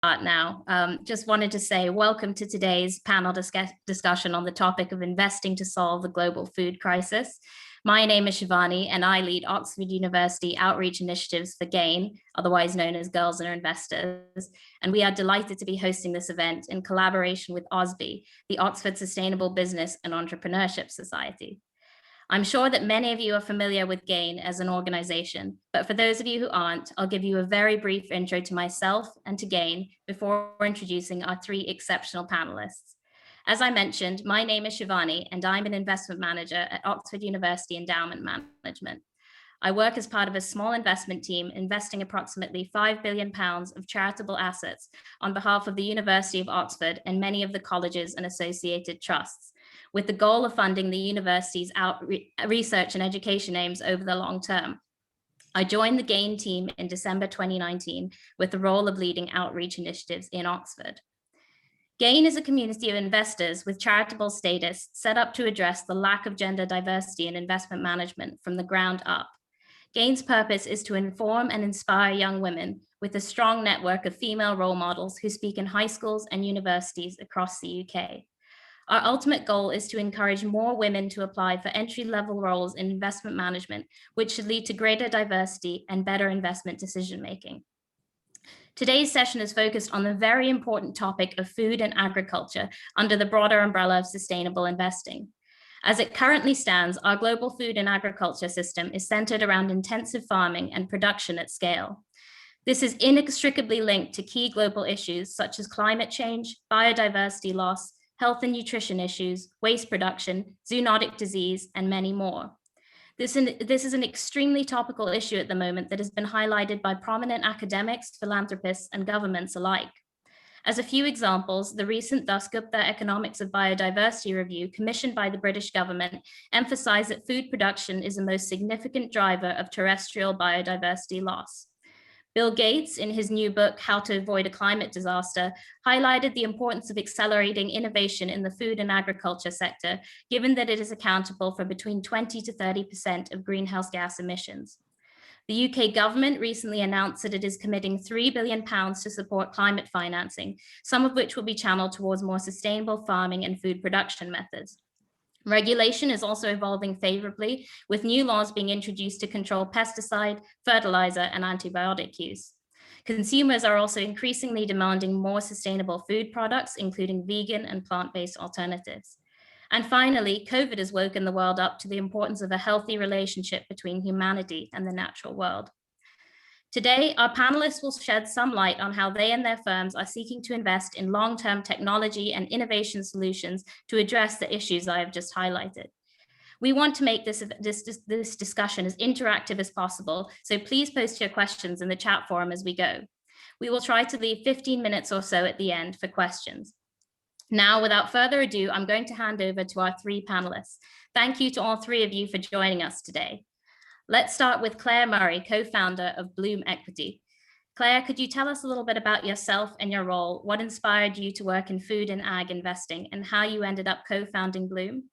now. Just wanted to say welcome to today's panel discussion on the topic of investing to solve the global food crisis. My name is Shivani, and I lead Oxford University Outreach Initiatives for GAIN, otherwise known as Girls and Investors. And we are delighted to be hosting this event in collaboration with OSBI, the Oxford Sustainable Business and Entrepreneurship Society. I'm sure that many of you are familiar with GAIN as an organization, but for those of you who aren't, I'll give you a very brief intro to myself and to GAIN before introducing our three exceptional panelists. As I mentioned, my name is Shivani, and I'm an investment manager at Oxford University Endowment Management. I work as part of a small investment team investing approximately £5 billion of charitable assets on behalf of the University of Oxford and many of the colleges and associated trusts, with the goal of funding the university's research and education aims over the long term. I joined the GAIN team in December 2019 with the role of leading outreach initiatives in Oxford. GAIN is a community of investors with charitable status set up to address the lack of gender diversity in investment management from the ground up. GAIN's purpose is to inform and inspire young women with a strong network of female role models who speak in high schools and universities across the UK. Our ultimate goal is to encourage more women to apply for entry-level roles in investment management, which should lead to greater diversity and better investment decision-making. Today's session is focused on the very important topic of food and agriculture under the broader umbrella of sustainable investing. As it currently stands, our global food and agriculture system is centered around intensive farming and production at scale. This is inextricably linked to key global issues such as climate change, biodiversity loss, health and nutrition issues, waste production, zoonotic disease, and many more. This is an extremely topical issue at the moment that has been highlighted by prominent academics, philanthropists, and governments alike. As a few examples, the recent Dasgupta Economics of Biodiversity review commissioned by the British government emphasized that food production is the most significant driver of terrestrial biodiversity loss. Bill Gates, in his new book, How to Avoid a Climate Disaster, highlighted the importance of accelerating innovation in the food and agriculture sector, given that it is accountable for between 20 to 30% of greenhouse gas emissions. The UK government recently announced that it is committing £3 billion to support climate financing, some of which will be channeled towards more sustainable farming and food production methods. Regulation is also evolving favorably, with new laws being introduced to control pesticide, fertilizer, and antibiotic use. Consumers are also increasingly demanding more sustainable food products, including vegan and plant-based alternatives. And finally, COVID has woken the world up to the importance of a healthy relationship between humanity and the natural world. Today, our panelists will shed some light on how they and their firms are seeking to invest in long-term technology and innovation solutions to address the issues I have just highlighted. We want to make this discussion as interactive as possible, so please post your questions in the chat forum as we go. We will try to leave 15 minutes or so at the end for questions. Now, without further ado, I'm going to hand over to our three panelists. Thank you to all three of you for joining us today. Let's start with Clare Murray, co-founder of Bloom Equity. Clare, could you tell us a little bit about yourself and your role, what inspired you to work in food and ag investing, and how you ended up co-founding Bloom?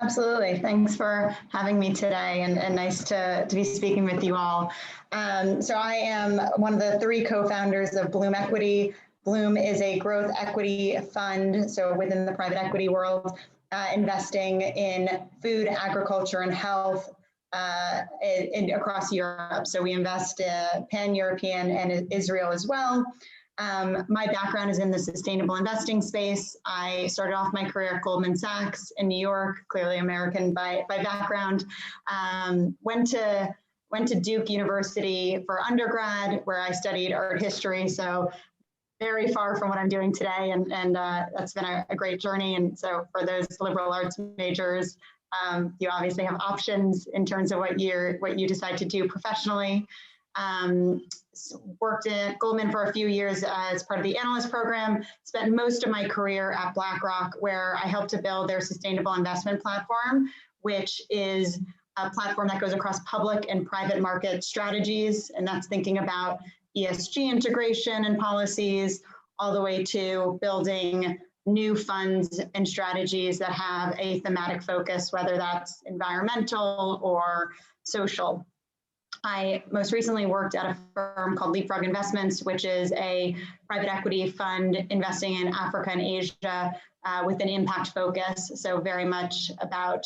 Absolutely. Thanks for having me today, and nice to be speaking with you all. So I am one of the three co-founders of Bloom Equity. Bloom is a growth equity fund, so within the private equity world, investing in food, agriculture, and health across Europe. So we invest pan-European and Israel as well. My background is in the sustainable investing space. I started off my career at Goldman Sachs in New York, clearly American by background. Went to Duke University for undergrad, where I studied art history. So very far from what I'm doing today, and that's been a great journey. And so for those liberal arts majors, you obviously have options in terms of what you decide to do professionally. Worked at Goldman for a few years as part of the analyst program, spent most of my career at BlackRock, where I helped to build their sustainable investment platform, which is a platform that goes across public and private market strategies. And that's thinking about ESG integration and policies, all the way to building new funds and strategies that have a thematic focus, whether that's environmental or social. I most recently worked at a firm called Leapfrog Investments, which is a private equity fund investing in Africa and Asia with an impact focus. So very much about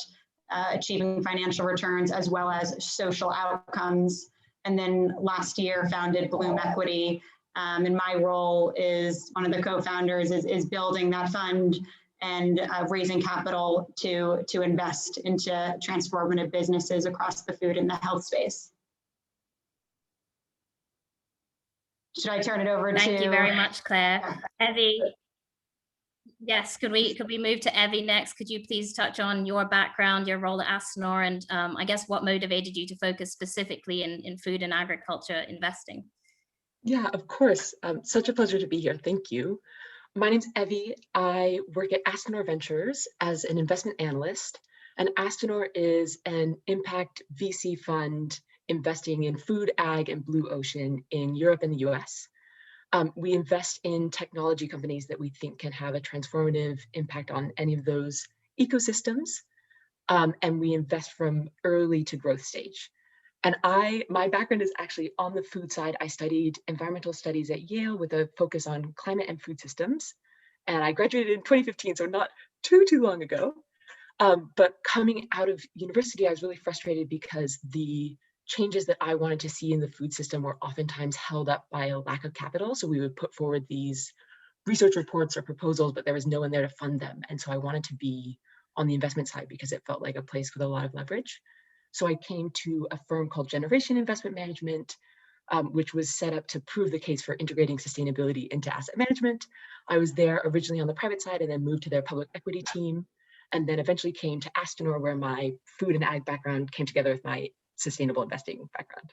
achieving financial returns as well as social outcomes. And then last year founded Bloom Equity. And my role is one of the co-founders is building that fund and raising capital to invest into transformative businesses across the food and the health space. Should I turn it over to? Thank you very much, Claire. Evie, yes, could we move to Evie next? Could you please touch on your background, your role at Astenor, and I guess what motivated you to focus specifically in food and agriculture investing? Yeah, of course. Such a pleasure to be here. Thank you. My name's Evie. I work at Astenor Ventures as an investment analyst, and Astenor is an impact VC fund investing in food, ag, and blue ocean in Europe and the US. We invest in technology companies that we think can have a transformative impact on any of those ecosystems, and we invest from early to growth stage. And my background is actually on the food side. I studied environmental studies at Yale with a focus on climate and food systems. And I graduated in 2015, so not too long ago. But coming out of university, I was really frustrated because the changes that I wanted to see in the food system were oftentimes held up by a lack of capital. So we would put forward these research reports or proposals, but there was no one there to fund them. And so I wanted to be on the investment side because it felt like a place with a lot of leverage. So I came to a firm called Generation Investment Management, which was set up to prove the case for integrating sustainability into asset management. I was there originally on the private side and then moved to their public equity team, and then eventually came to Astenor, where my food and ag background came together with my sustainable investing background.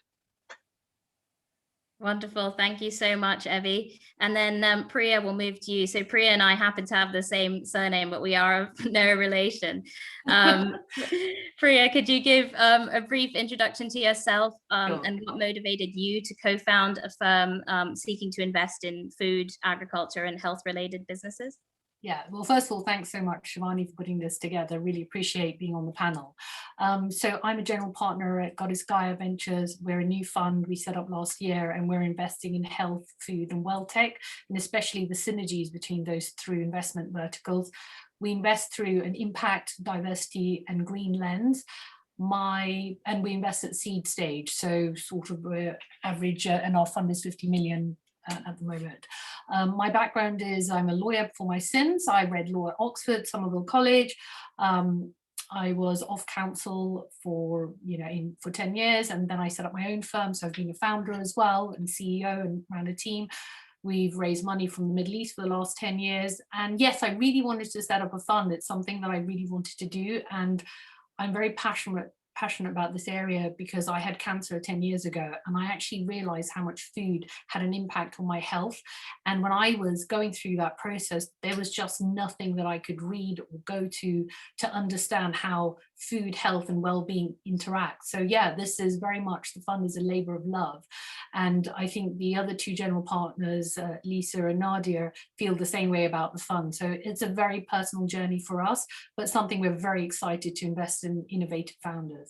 Wonderful. Thank you so much, Evie. And then Priya, will move to you. So Priya and I happen to have the same surname, but we are of no relation. Priya, could you give a brief introduction to yourself Sure. and what motivated you to co-found a firm seeking to invest in food, agriculture, and health-related businesses? Yeah, well, first of all, thanks so much, Shivani, for putting this together. Really appreciate being on the panel. So I'm a general partner at Steyer Ventures. We're a new fund we set up last year, and we're investing in health, food, and well tech, and especially the synergies between those three investment verticals. We invest through an impact, diversity, and green lens. And we invest at seed stage, so sort of average, and our fund is 50 million at the moment. My background is I'm a lawyer before my sins. I read law at Oxford, Somerville College. I was off council for 10 years, and then I set up my own firm. So I've been a founder as well and CEO and ran a team. We've raised money from the Middle East for the last 10 years. And yes, I really wanted to set up a fund. It's something that I really wanted to do. And I'm very passionate about this area because I had cancer 10 years ago, and I actually realized how much food had an impact on my health. And when I was going through that process, there was just nothing that I could read or go to understand how food, health, and well-being interact. So yeah, this is very much, the fund is a labor of love. And I think the other two general partners, Lisa and Nadia, feel the same way about the fund. So it's a very personal journey for us, but something we're very excited to invest in innovative founders.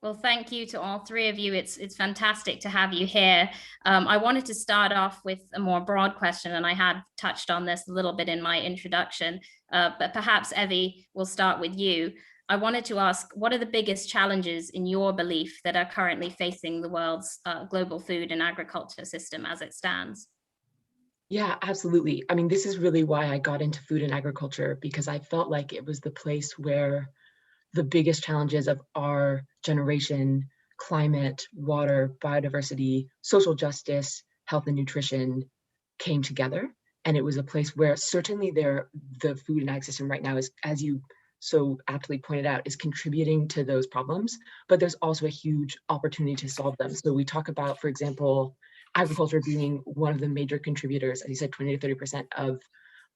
Well, thank you to all three of you. It's fantastic to have you here. I wanted to start off with a more broad question, and I had touched on this a little bit in my introduction, but perhaps Evie, we'll start with you. I wanted to ask, what are the biggest challenges in your belief that are currently facing the world's global food and agriculture system as it stands? Yeah, absolutely. I mean, this is really why I got into food and agriculture, because I felt like it was the place where the biggest challenges of our generation, climate, water, biodiversity, social justice, health and nutrition, came together. And it was a place where certainly the food and ag system right now is, as you so aptly pointed out, is contributing to those problems, but there's also a huge opportunity to solve them. So we talk about, for example, agriculture being one of the major contributors, as you said, 20 to 30% of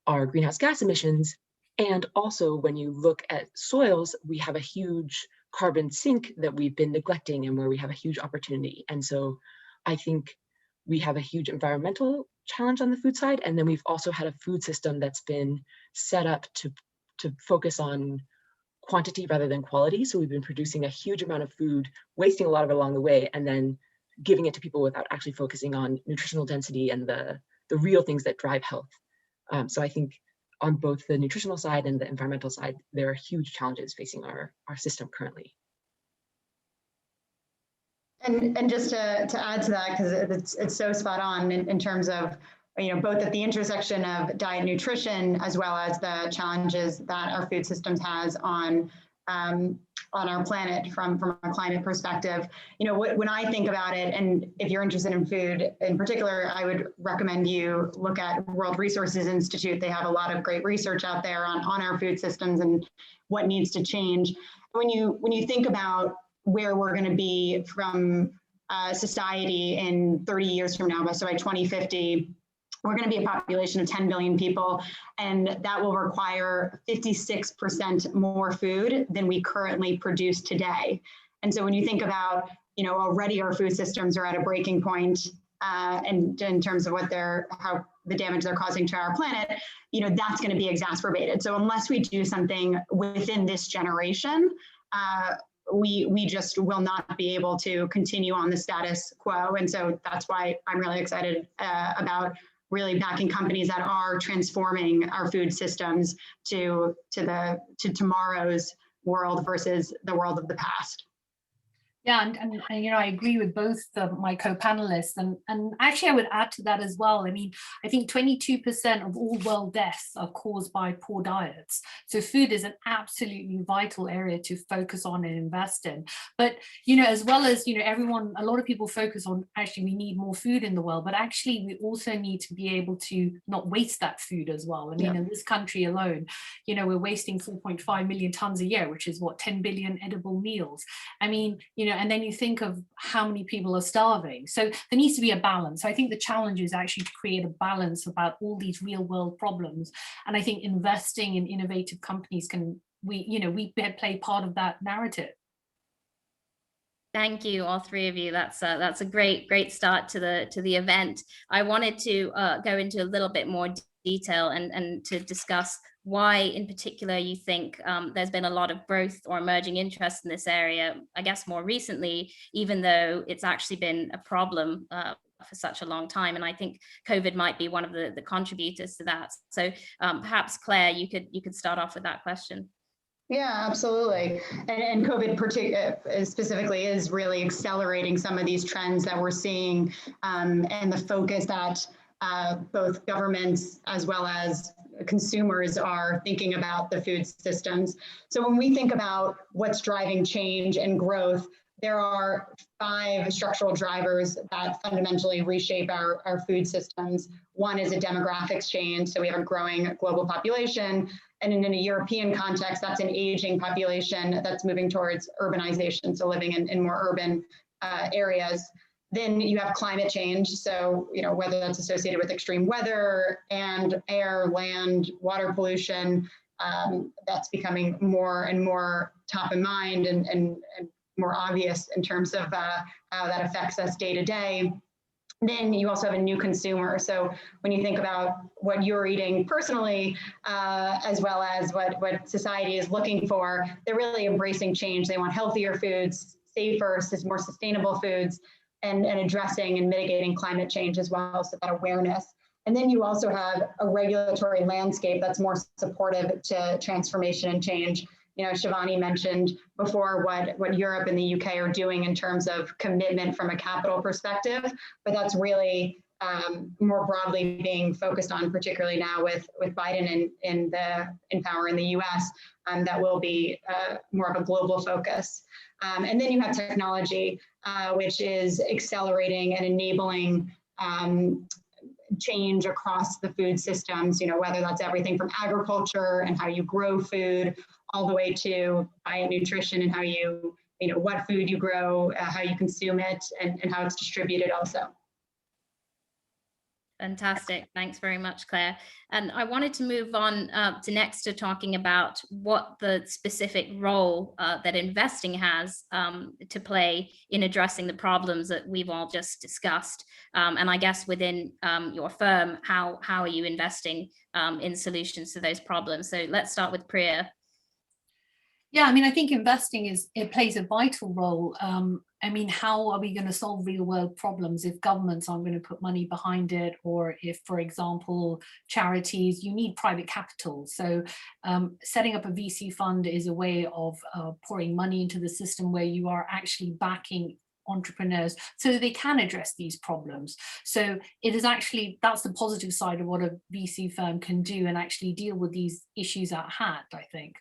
our greenhouse gas emissions. And also, when you look at soils, we have a huge carbon sink that we've been neglecting and where we have a huge opportunity. And so I think we have a huge environmental challenge on the food side. And then we've also had a food system that's been set up to focus on quantity rather than quality. So we've been producing a huge amount of food, wasting a lot of it along the way, and then giving it to people without actually focusing on nutritional density and the real things that drive health. So I think on both the nutritional side and the environmental side, there are huge challenges facing our system currently. And just to add to that, because it's so spot on in terms of, both at the intersection of diet and nutrition, as well as the challenges that our food systems has on our planet from a climate perspective. When I think about it, and if you're interested in food in particular, I would recommend you look at World Resources Institute. They have a lot of great research out there on our food systems and what needs to change. When you think about where we're going to be from society in 30 years from now, so by 2050, we're going to be a population of 10 billion people, and that will require 56% more food than we currently produce today. And so when you think about, already our food systems are at a breaking point, and in terms of how the damage they're causing to our planet, that's going to be exacerbated. So unless we do something within this generation, we just will not be able to continue on the status quo. And so that's why I'm really excited about really backing companies that are transforming our food systems to tomorrow's world versus the world of the past. Yeah, and I agree with both my co-panelists, and actually I would add to that as well. I mean, I think 22% of all world deaths are caused by poor diets. So food is an absolutely vital area to focus on and invest in. But as well as a lot of people focus on actually we need more food in the world, but actually we also need to be able to not waste that food as well. I mean, in this country alone, we're wasting 4.5 million tons a year, which is 10 billion edible meals. I mean, and then you think of how many people are starving. So there needs to be a balance. So I think the challenge is actually to create a balance about all these real world problems. And I think investing in innovative companies we play part of that narrative. Thank you, all three of you. That's a great start to the event. I wanted to go into a little bit more detail and to discuss why in particular you think there's been a lot of growth or emerging interest in this area, I guess more recently, even though it's actually been a problem for such a long time. And I think COVID might be one of the contributors to that. So perhaps Claire, you could start off with that question. Yeah, absolutely. And COVID specifically is really accelerating some of these trends that we're seeing, and the focus that both governments as well as consumers are thinking about the food systems. So when we think about what's driving change and growth, there are 5 structural drivers that fundamentally reshape our food systems. One is a demographics change. So we have a growing global population. And in a European context, that's an aging population that's moving towards urbanization, so living in more urban areas. Then you have climate change. So, whether that's associated with extreme weather and air, land, water pollution, that's becoming more and more top of mind and more obvious in terms of how that affects us day to day. Then you also have a new consumer. So when you think about what you're eating personally, as well as what society is looking for, they're really embracing change. They want healthier foods, safer, more sustainable foods, and addressing and mitigating climate change as well, so that awareness. And then you also have a regulatory landscape that's more supportive to transformation and change. Shivani mentioned before what Europe and the UK are doing in terms of commitment from a capital perspective, but that's really more broadly being focused on, particularly now with Biden in power in the US, that will be more of a global focus. And then you have technology, which is accelerating and enabling change across the food systems, whether that's everything from agriculture and how you grow food, all the way to diet nutrition and how what food you grow, how you consume it, and how it's distributed also. Fantastic. Thanks very much, Claire. And I wanted to move on to talking about what the specific role that investing has to play in addressing the problems that we've all just discussed. And I guess within your firm, how are you investing in solutions to those problems? So let's start with Priya. Yeah, I mean, I think investing it plays a vital role. I mean, how are we going to solve real world problems if governments aren't going to put money behind it, or if, for example, charities, you need private capital. So setting up a VC fund is a way of pouring money into the system where you are actually backing entrepreneurs so that they can address these problems. So it is actually, that's the positive side of what a VC firm can do and actually deal with these issues at hand, I think.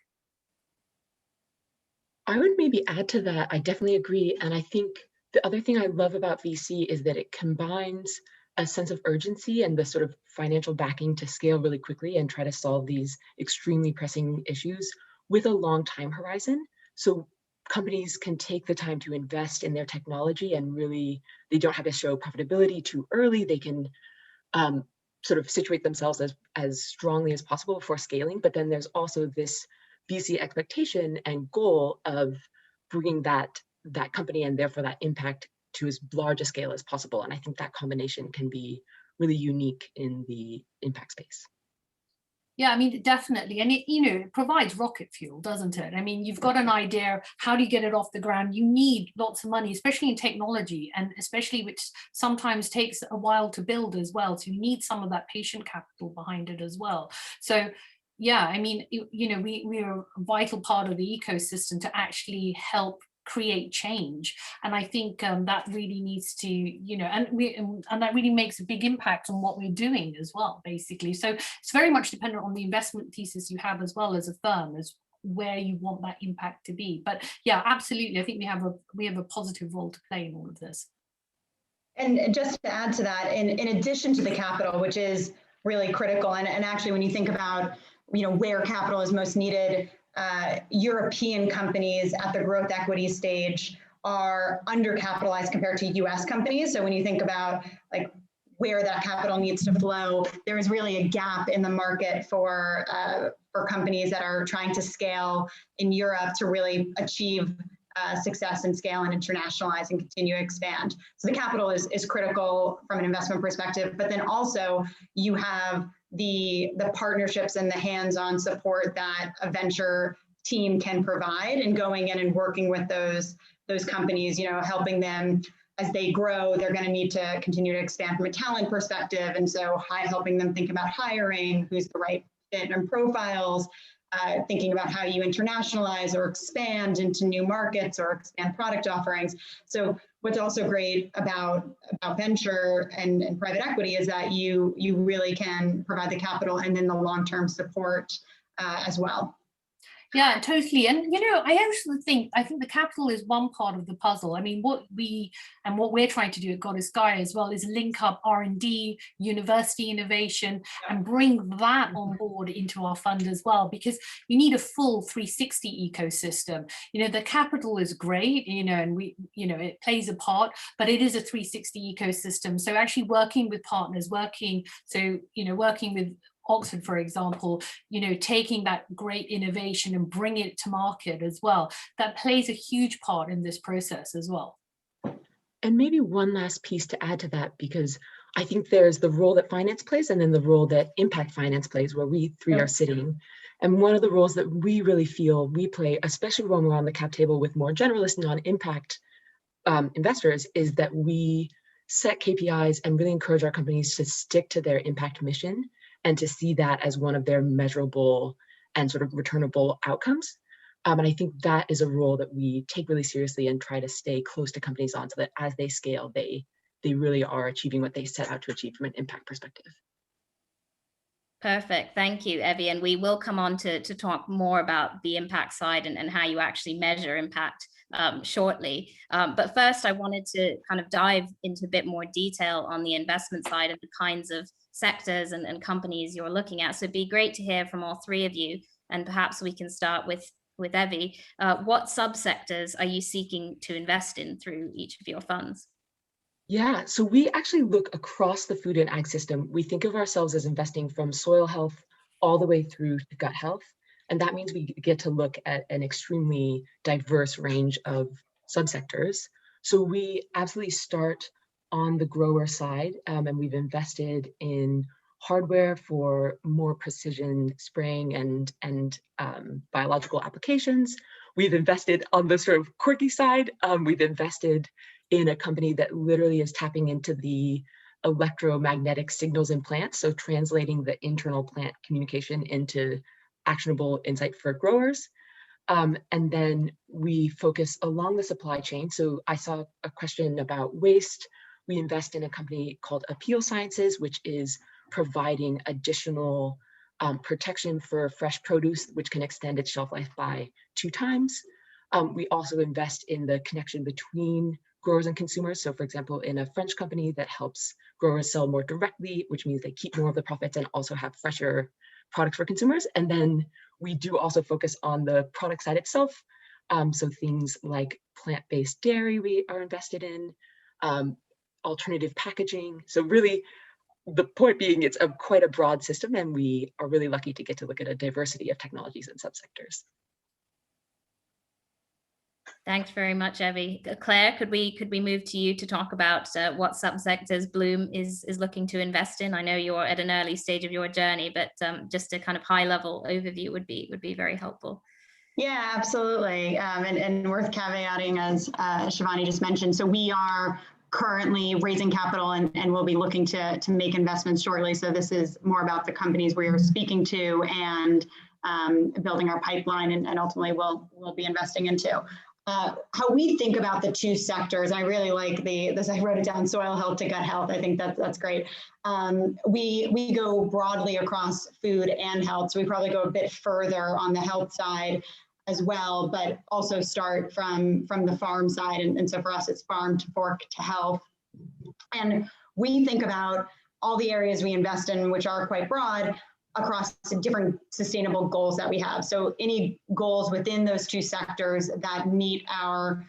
I would maybe add to that. I definitely agree. And I think the other thing I love about VC is that it combines a sense of urgency and the sort of financial backing to scale really quickly and try to solve these extremely pressing issues with a long time horizon. So companies can take the time to invest in their technology and really, they don't have to show profitability too early. They can sort of situate themselves as strongly as possible before scaling. But then there's also this VC expectation and goal of bringing that company and therefore that impact to as large a scale as possible. And I think that combination can be really unique in the impact space. Yeah, I mean, definitely. And it provides rocket fuel, doesn't it? I mean, you've got an idea, how do you get it off the ground? You need lots of money, especially in technology, and especially which sometimes takes a while to build as well. So you need some of that patient capital behind it as well. So yeah, I mean, we are a vital part of the ecosystem to actually help create change. And I think that really needs to, and that really makes a big impact on what we're doing as well, basically. So it's very much dependent on the investment thesis you have as well as a firm, as where you want that impact to be. But yeah, absolutely. I think we have a positive role to play in all of this. And just to add to that, in addition to the capital, which is really critical, and actually when you think about where capital is most needed, European companies at the growth equity stage are undercapitalized compared to US companies. So when you think about like where that capital needs to flow, there is really a gap in the market for companies that are trying to scale in Europe to really achieve success and scale and internationalize and continue to expand. So the capital is critical from an investment perspective, but then also you have the partnerships and the hands-on support that a team can provide, and going in and working with those companies, helping them as they grow. They're going to need to continue to expand from a talent perspective, and so helping them think about hiring, who's the right fit and profiles, thinking about how you internationalize or expand into new markets or expand product offerings. So what's also great about venture and private equity is that you really can provide the capital and then the long-term support as well. Yeah, totally. And, I think the capital is one part of the puzzle. I mean, what we're trying to do at God is Gaia as well is link up R&D, university innovation, and bring that on board into our fund as well, because you need a full 360 ecosystem. The capital is great, and it plays a part, but it is a 360 ecosystem. So actually working with partners, working with Oxford, for example, taking that great innovation and bring it to market as well. That plays a huge part in this process as well. And maybe one last piece to add to that, because I think there's the role that finance plays and then the role that impact finance plays, where we three are sitting. And one of the roles that we really feel we play, especially when we're on the cap table with more generalist non-impact investors, is that we set KPIs and really encourage our companies to stick to their impact mission and to see that as one of their measurable and sort of returnable outcomes. And I think that is a role that we take really seriously and try to stay close to companies on, so that as they scale, they really are achieving what they set out to achieve from an impact perspective. Perfect. Thank you, Evie. And we will come on to talk more about the impact side and how you actually measure impact shortly. But first, I wanted to kind of dive into a bit more detail on the investment side of the kinds of sectors and companies you're looking at. So it'd be great to hear from all three of you. And perhaps we can start with Evie. What subsectors are you seeking to invest in through each of your funds? Yeah, so we actually look across the food and ag system. We think of ourselves as investing from soil health all the way through to gut health. And that means we get to look at an extremely diverse range of subsectors. So we absolutely start on the grower side, and we've invested in hardware for more precision spraying and biological applications. we've invested on the sort of quirky side. We've invested in a company that literally is tapping into the electromagnetic signals in plants, so translating the internal plant communication into actionable insight for growers. And then we focus along the supply chain. So I saw a question about waste. We invest in a company called Appeal Sciences, which is providing additional protection for fresh produce, which can extend its shelf life by 2 times. We also invest in the connection between growers and consumers. So for example, in a French company that helps growers sell more directly, which means they keep more of the profits and also have fresher products for consumers. And then we do also focus on the product side itself. So things like plant-based dairy we are invested in, alternative packaging. So really, the point being, it's quite a broad system, and we are really lucky to get to look at a diversity of technologies and subsectors. Thanks very much, Evie. Claire, could we move to you to talk about what subsectors Bloom is looking to invest in? I know you're at an early stage of your journey, but just a kind of high-level overview would be very helpful. Yeah, absolutely. And worth caveating, as Shivani just mentioned, so we are currently raising capital and we'll be looking to make investments shortly. So this is more about the companies we are speaking to and building our pipeline, and ultimately we'll be investing into. How we think about the 2 sectors, I really like this, I wrote it down, soil health to gut health. I think that's great. We go broadly across food and health, so we probably go a bit further on the health side as well, but also start from the farm side. And so for us, it's farm to fork to health. And we think about all the areas we invest in, which are quite broad, across different sustainable goals that we have. So any goals within those 2 sectors that meet our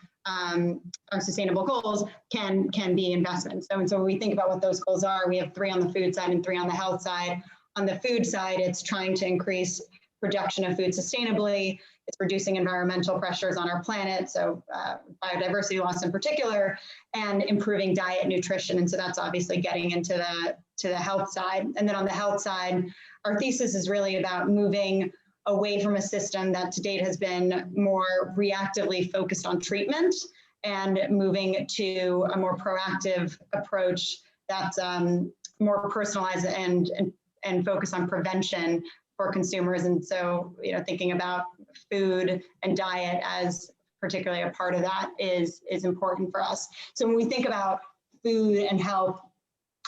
sustainable goals can be investments. So, and so when we think about what those goals are, we have 3 on the food side and 3 on the health side. On the food side, it's trying to increase production of food sustainably. It's reducing environmental pressures on our planet, so biodiversity loss in particular, and improving diet nutrition. And so that's obviously getting into the health side. And then on the health side, our thesis is really about moving away from a system that to date has been more reactively focused on treatment and moving to a more proactive approach that's more personalized and focused on prevention for consumers. And so, thinking about food and diet as particularly a part of that is important for us. So when we think about food and health,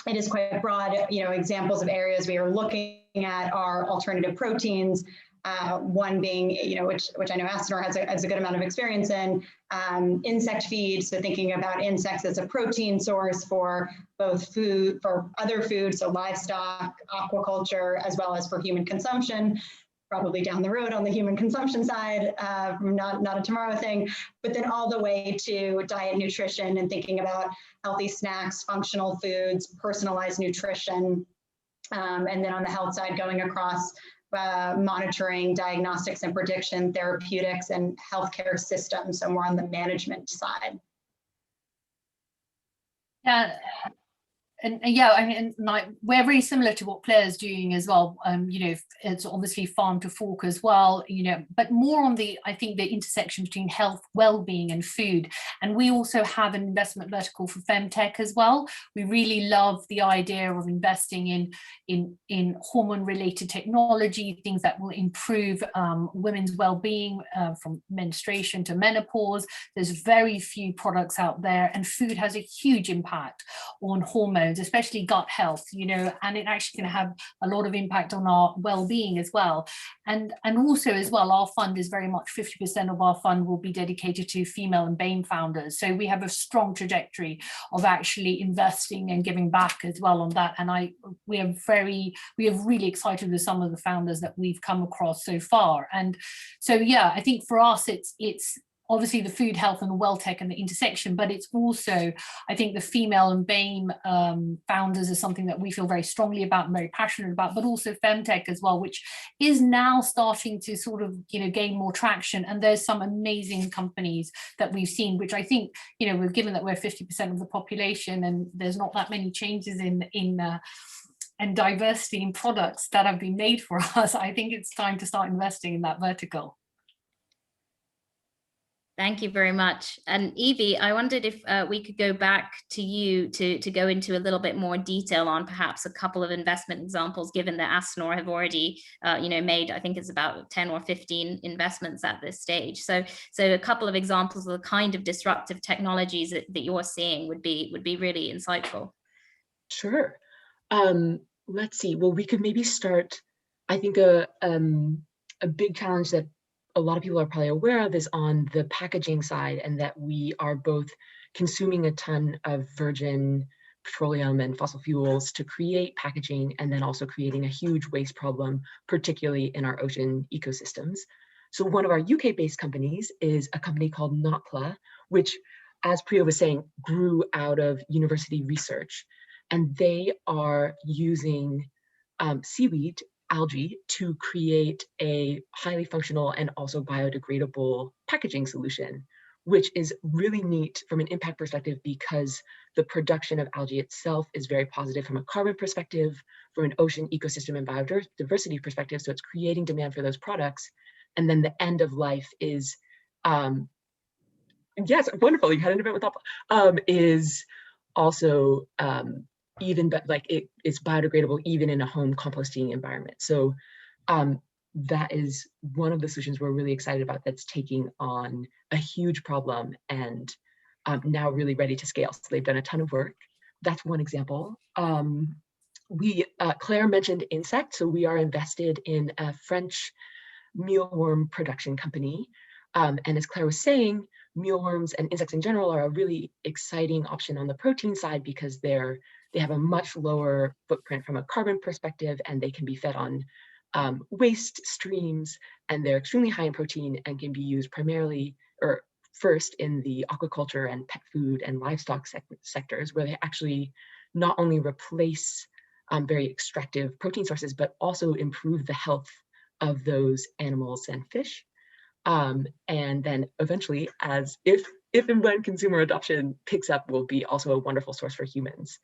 it is quite broad. Examples of areas we are looking at are alternative proteins. One being, which I know Astanor has a good amount of experience in, insect feed. So thinking about insects as a protein source for both food, for other food, so livestock, aquaculture, as well as for human consumption, probably down the road on the human consumption side, not a tomorrow thing, but then all the way to diet nutrition and thinking about healthy snacks, functional foods, personalized nutrition, and then on the health side, going across monitoring, diagnostics and prediction, therapeutics, and healthcare systems, so more on the management side. Yeah. And yeah, I mean, like, we're very similar to what Claire's doing as well. It's obviously farm to fork as well, but more on I think the intersection between health, well-being and food. And we also have an investment vertical for femtech as well. We really love the idea of investing in hormone-related technology, things that will improve women's well-being from menstruation to menopause. There's very few products out there, and food has a huge impact on hormones, especially gut health, and it actually can have a lot of impact on our well-being as well. And also as well, our fund is very much 50% of our fund will be dedicated to female and BAME founders. So we have a strong trajectory of actually investing and giving back as well on that. And we are really excited with some of the founders that we've come across so far. And so, yeah, I think for us, it's obviously the food, health and well tech and the intersection, but it's also, I think the female and BAME founders is something that we feel very strongly about and very passionate about, but also femtech as well, which is now starting to sort of, gain more traction. And there's some amazing companies that we've seen, which I think, given that we're 50% of the population and there's not that many changes and diversity in products that have been made for us, I think it's time to start investing in that vertical. Thank you very much. And Evie, I wondered if we could go back to you to go into a little bit more detail on perhaps a couple of investment examples, given that Astenor have already, made, I think it's about 10 or 15 investments at this stage. So a couple of examples of the kind of disruptive technologies that you're seeing would be really insightful. Sure. Let's see. Well, we could maybe start. I think a big challenge that a lot of people are probably aware of is on the packaging side, and that we are both consuming a ton of virgin petroleum and fossil fuels to create packaging, and then also creating a huge waste problem, particularly in our ocean ecosystems. So one of our UK-based companies is a company called Notpla, which, as Priya was saying, grew out of university research. And they are using seaweed, algae, to create a highly functional and also biodegradable packaging solution, which is really neat from an impact perspective, because the production of algae itself is very positive from a carbon perspective, from an ocean ecosystem and biodiversity perspective. So it's creating demand for those products. And then the end of life is, yes, wonderful, you had an event with Notpla, is also even, but like it's biodegradable even in a home composting environment. So that is one of the solutions we're really excited about, that's taking on a huge problem and now really ready to scale. So they've done a ton of work. That's one example. Claire mentioned insects, so we are invested in a French mealworm production company. And as Claire was saying, mealworms and insects in general are a really exciting option on the protein side, because they have a much lower footprint from a carbon perspective, and they can be fed on waste streams, and they're extremely high in protein and can be used primarily, or first, in the aquaculture and pet food and livestock sectors, where they actually not only replace very extractive protein sources, but also improve the health of those animals and fish. And then eventually, as if and when consumer adoption picks up, will be also a wonderful source for humans.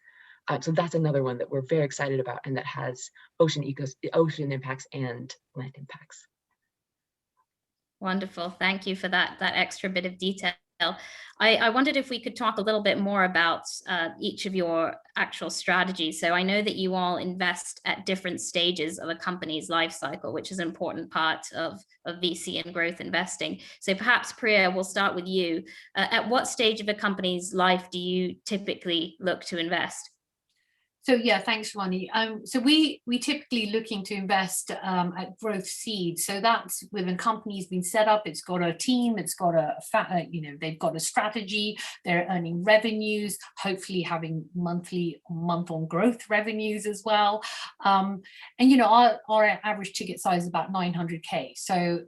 So that's another one that we're very excited about, and that has ocean impacts and land impacts. Wonderful. Thank you for that extra bit of detail. I wondered if we could talk a little bit more about each of your actual strategies. So I know that you all invest at different stages of a company's life cycle, which is an important part of VC and growth investing. So perhaps, Priya, we'll start with you. At what stage of a company's life do you typically look to invest? So yeah, thanks, Shivani. So we typically looking to invest at growth seed. So that's when a company's been set up, it's got a team, it's got they've got a strategy, they're earning revenues, hopefully having month-on growth revenues as well. And our average ticket size is about 900K. So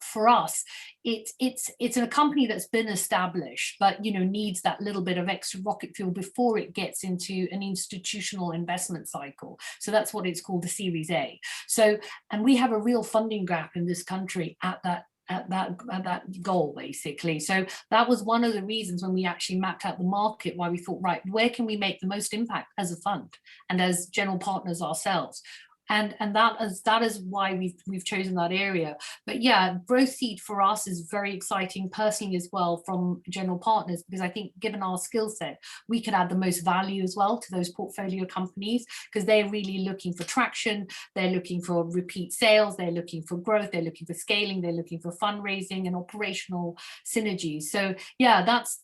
for us, it's a company that's been established, but needs that little bit of extra rocket fuel before it gets into an institutional investment cycle. So that's what it's called, the Series A. So, and we have a real funding gap in this country at that goal, basically. So that was one of the reasons when we actually mapped out the market, why we thought, right, where can we make the most impact as a fund and as general partners ourselves? And that is why we've chosen that area. But yeah, growth seed for us is very exciting personally as well from general partners, because I think given our skill set, we could add the most value as well to those portfolio companies, because they're really looking for traction, they're looking for repeat sales, they're looking for growth, they're looking for scaling, they're looking for fundraising and operational synergies. So yeah, that's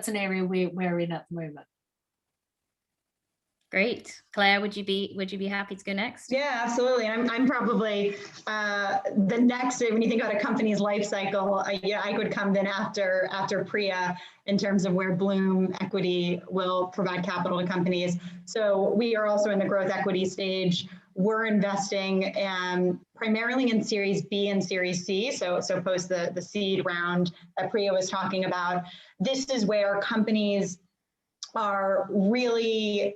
an area we're in at the moment. Great. Claire, would you be happy to go next? Yeah, absolutely. I'm probably the next, when you think about a company's life cycle, I would come then after Priya in terms of where Bloom Equity will provide capital to companies. So we are also in the growth equity stage. We're investing primarily in Series B and Series C, so post the seed round that Priya was talking about. This is where companies are really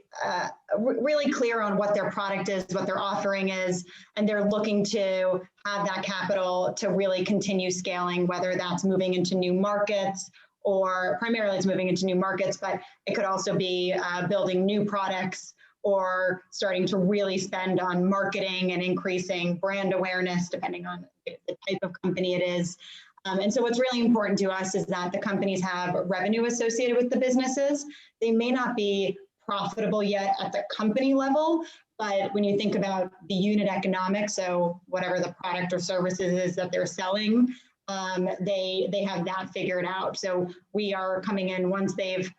clear on what their product is, what their offering is, and they're looking to have that capital to really continue scaling, whether that's moving into new markets, or primarily it's moving into new markets, but it could also be building new products or starting to really spend on marketing and increasing brand awareness, depending on the type of company it is. And so what's really important to us is that the companies have revenue associated with the businesses. They may not be profitable yet at the company level, but when you think about the unit economics, so whatever the product or services is that they're selling, they have that figured out. So we are coming in once they've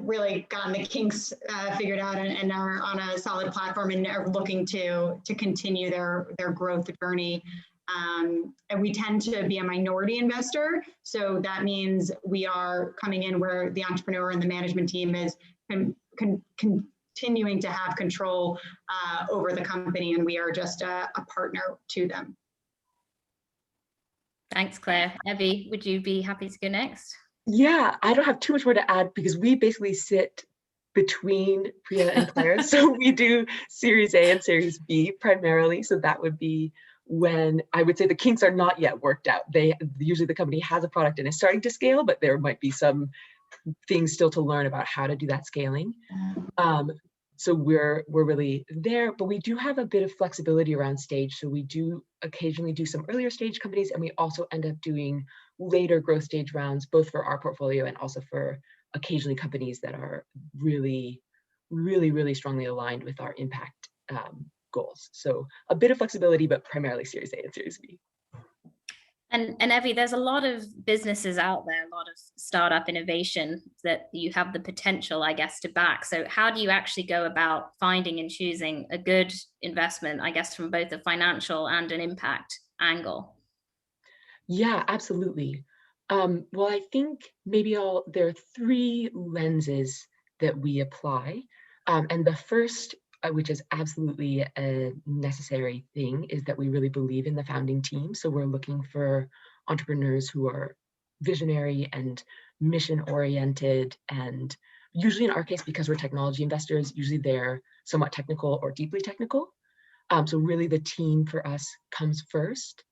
really gotten the kinks figured out and are on a solid platform and are looking to continue their growth journey. And we tend to be a minority investor. So that means we are coming in where the entrepreneur and the management team is continuing to have control over the company, and we are just a partner to them. Thanks, Claire. Evie, would you be happy to go next? Yeah, I don't have too much more to add because we basically sit between Priya and Claire. So we do Series A and Series B primarily. So that would be when I would say the kinks are not yet worked out. Usually the company has a product and is starting to scale, but there might be some things still to learn about how to do that scaling. So we're really there, but we do have a bit of flexibility around stage. So we do occasionally do some earlier stage companies, and we also end up doing later growth stage rounds, both for our portfolio and also for occasionally companies that are really, really, really strongly aligned with our impact goals. So a bit of flexibility, but primarily Series A and Series B. And Evie, there's a lot of businesses out there, a lot of startup innovation that you have the potential, I guess, to back. So how do you actually go about finding and choosing a good investment, I guess, from both a financial and an impact angle? Yeah, absolutely. Well, I think maybe there are three lenses that we apply. And the first, which is absolutely a necessary thing, is that we really believe in the founding team. So we're looking for entrepreneurs who are visionary and mission-oriented, and usually in our case, because we're technology investors, usually they're somewhat technical or deeply technical. So really the team for us comes first.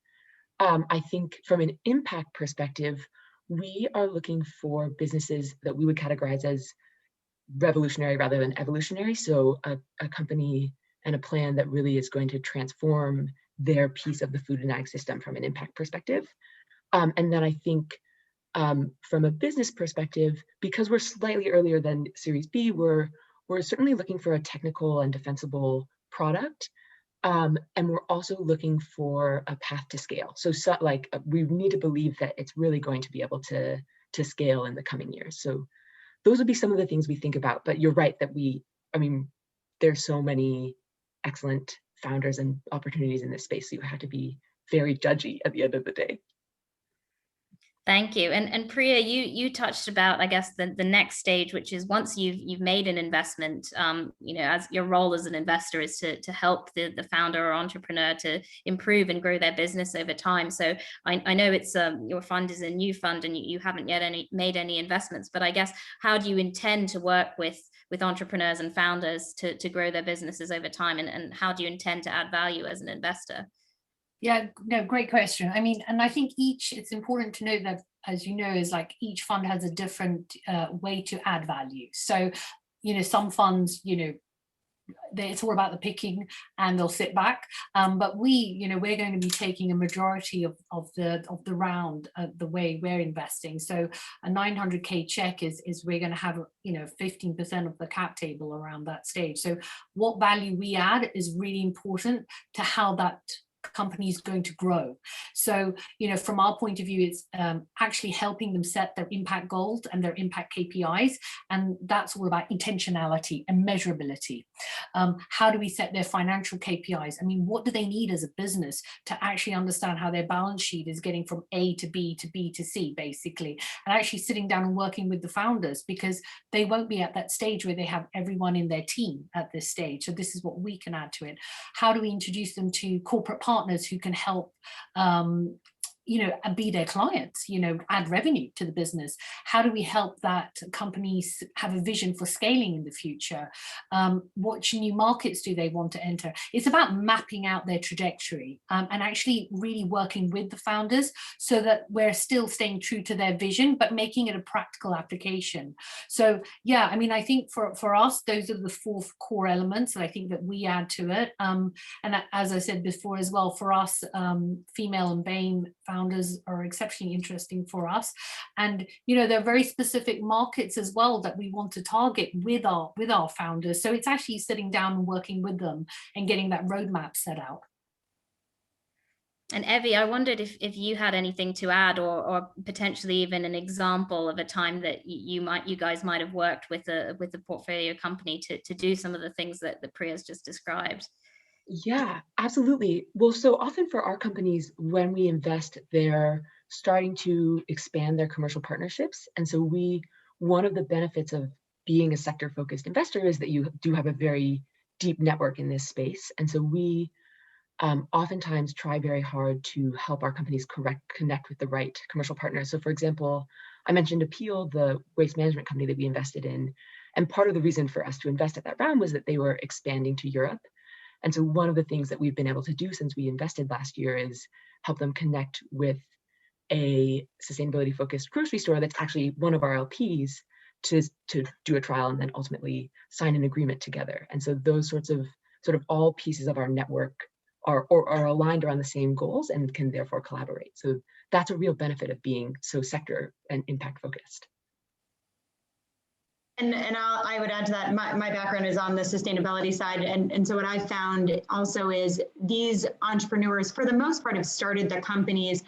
I think from an impact perspective, we are looking for businesses that we would categorize as revolutionary rather than evolutionary. So a company and a plan that really is going to transform their piece of the food and ag system from an impact perspective. And then I think from a business perspective, because we're slightly earlier than Series B, we're certainly looking for a technical and defensible product. And we're also looking for a path to scale. So like we need to believe that it's really going to be able to scale in the coming years. So those would be some of the things we think about. But you're right that there's so many excellent founders and opportunities in this space. So you have to be very judgy at the end of the day. Thank you. And Priya, you touched about, I guess, the next stage, which is once you've made an investment, as your role as an investor is to help the founder or entrepreneur to improve and grow their business over time. So I know it's your fund is a new fund and you haven't yet made any investments, but I guess how do you intend to work with entrepreneurs and founders to grow their businesses over time, and how do you intend to add value as an investor? Yeah, no, great question. And I think it's important to note that, as you know, is like each fund has a different way to add value. So, some funds, it's all about the picking and they'll sit back. But we're going to be taking a majority of the round the way we're investing. So a 900K check is we're going to have 15% of the cap table around that stage. So what value we add is really important to how that company is going to grow. So, from our point of view, it's actually helping them set their impact goals and their impact KPIs. And that's all about intentionality and measurability. How do we set their financial KPIs? What do they need as a business to actually understand how their balance sheet is getting from A to B to B to C, basically, and actually sitting down and working with the founders, because they won't be at that stage where they have everyone in their team at this stage. So this is what we can add to it. How do we introduce them to corporate partners who can help and be their clients, add revenue to the business? How do we help that companies have a vision for scaling in the future? What new markets do they want to enter? It's about mapping out their trajectory and actually really working with the founders so that we're still staying true to their vision, but making it a practical application. So yeah, I think for us, those are the four core elements that I think that we add to it. And as I said before as well, for us, female and BAME founders are exceptionally interesting for us. And, you know, there are very specific markets as well that we want to target with our founders. So it's actually sitting down and working with them and getting that roadmap set out. And Evie, I wondered if you had anything to add, or potentially even an example of a time that you guys might have worked with a portfolio company to do some of the things that Priya's just described. Yeah, absolutely. Well, so often for our companies, when we invest, they're starting to expand their commercial partnerships. And so one of the benefits of being a sector-focused investor is that you do have a very deep network in this space. And so we oftentimes try very hard to help our companies connect with the right commercial partners. So for example, I mentioned Appeal, the waste management company that we invested in. And part of the reason for us to invest at that round was that they were expanding to Europe. And so one of the things that we've been able to do since we invested last year is help them connect with a sustainability focused grocery store that's actually one of our LPs to do a trial and then ultimately sign an agreement together. And so those sort of all pieces of our network are aligned around the same goals and can therefore collaborate. So that's a real benefit of being so sector and impact focused. And I would add to that, my background is on the sustainability side. And so what I found also is these entrepreneurs, for the most part, have started their companies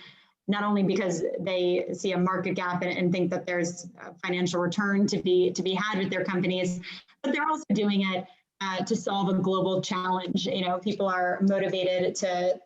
not only because they see a market gap and think that there's a financial return to be had with their companies, but they're also doing it to solve a global challenge. You know, people are motivated to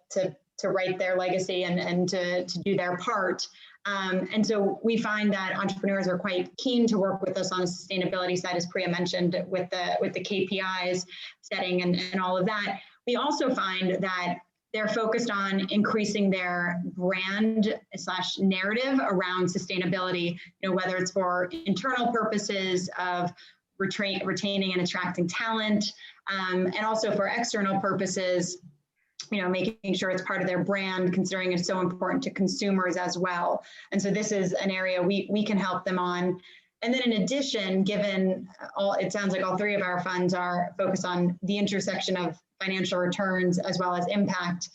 write their legacy and to do their part. And so we find that entrepreneurs are quite keen to work with us on the sustainability side, as Priya mentioned, with the KPIs setting and all of that. We also find that they're focused on increasing their brand/narrative around sustainability, you know, whether it's for internal purposes of retaining and attracting talent, and also for external purposes, you know, making sure it's part of their brand, considering it's so important to consumers as well. And so this is an area we can help them on. And then in addition, given it sounds like all three of our funds are focused on the intersection of financial returns as well as impact.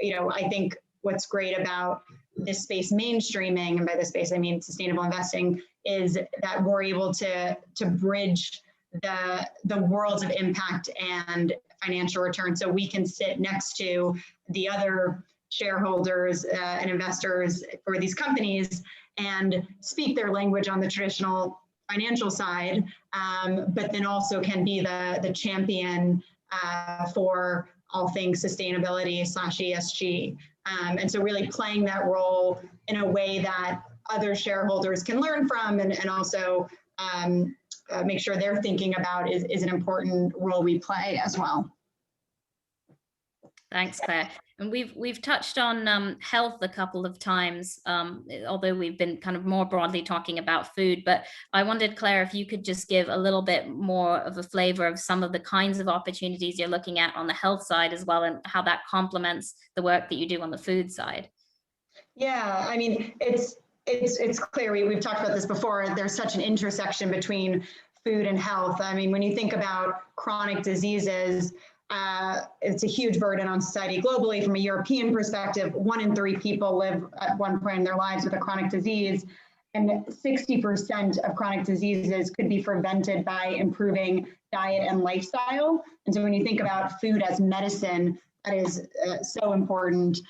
You know, I think what's great about this space mainstreaming, and by this space I mean sustainable investing, is that we're able to bridge the worlds of impact and financial return. So we can sit next to the other shareholders and investors for these companies and speak their language on the traditional financial side, but then also can be the champion for all things sustainability/ESG. And so really playing that role in a way that other shareholders can learn from and also make sure they're thinking about is an important role we play as well. Thanks, Claire. And we've touched on health a couple of times, although we've been kind of more broadly talking about food. But I wondered, Claire, if you could just give a little bit more of a flavor of some of the kinds of opportunities you're looking at on the health side as well, and how that complements the work that you do on the food side. Yeah, I mean, it's clear, we've talked about this before, there's such an intersection between food and health. I mean, when you think about chronic diseases, it's a huge burden on society globally. From a European perspective, 1 in 3 people live at one point in their lives with a chronic disease, and 60% of chronic diseases could be prevented by improving diet and lifestyle. And so when you think about food as medicine, that is so important.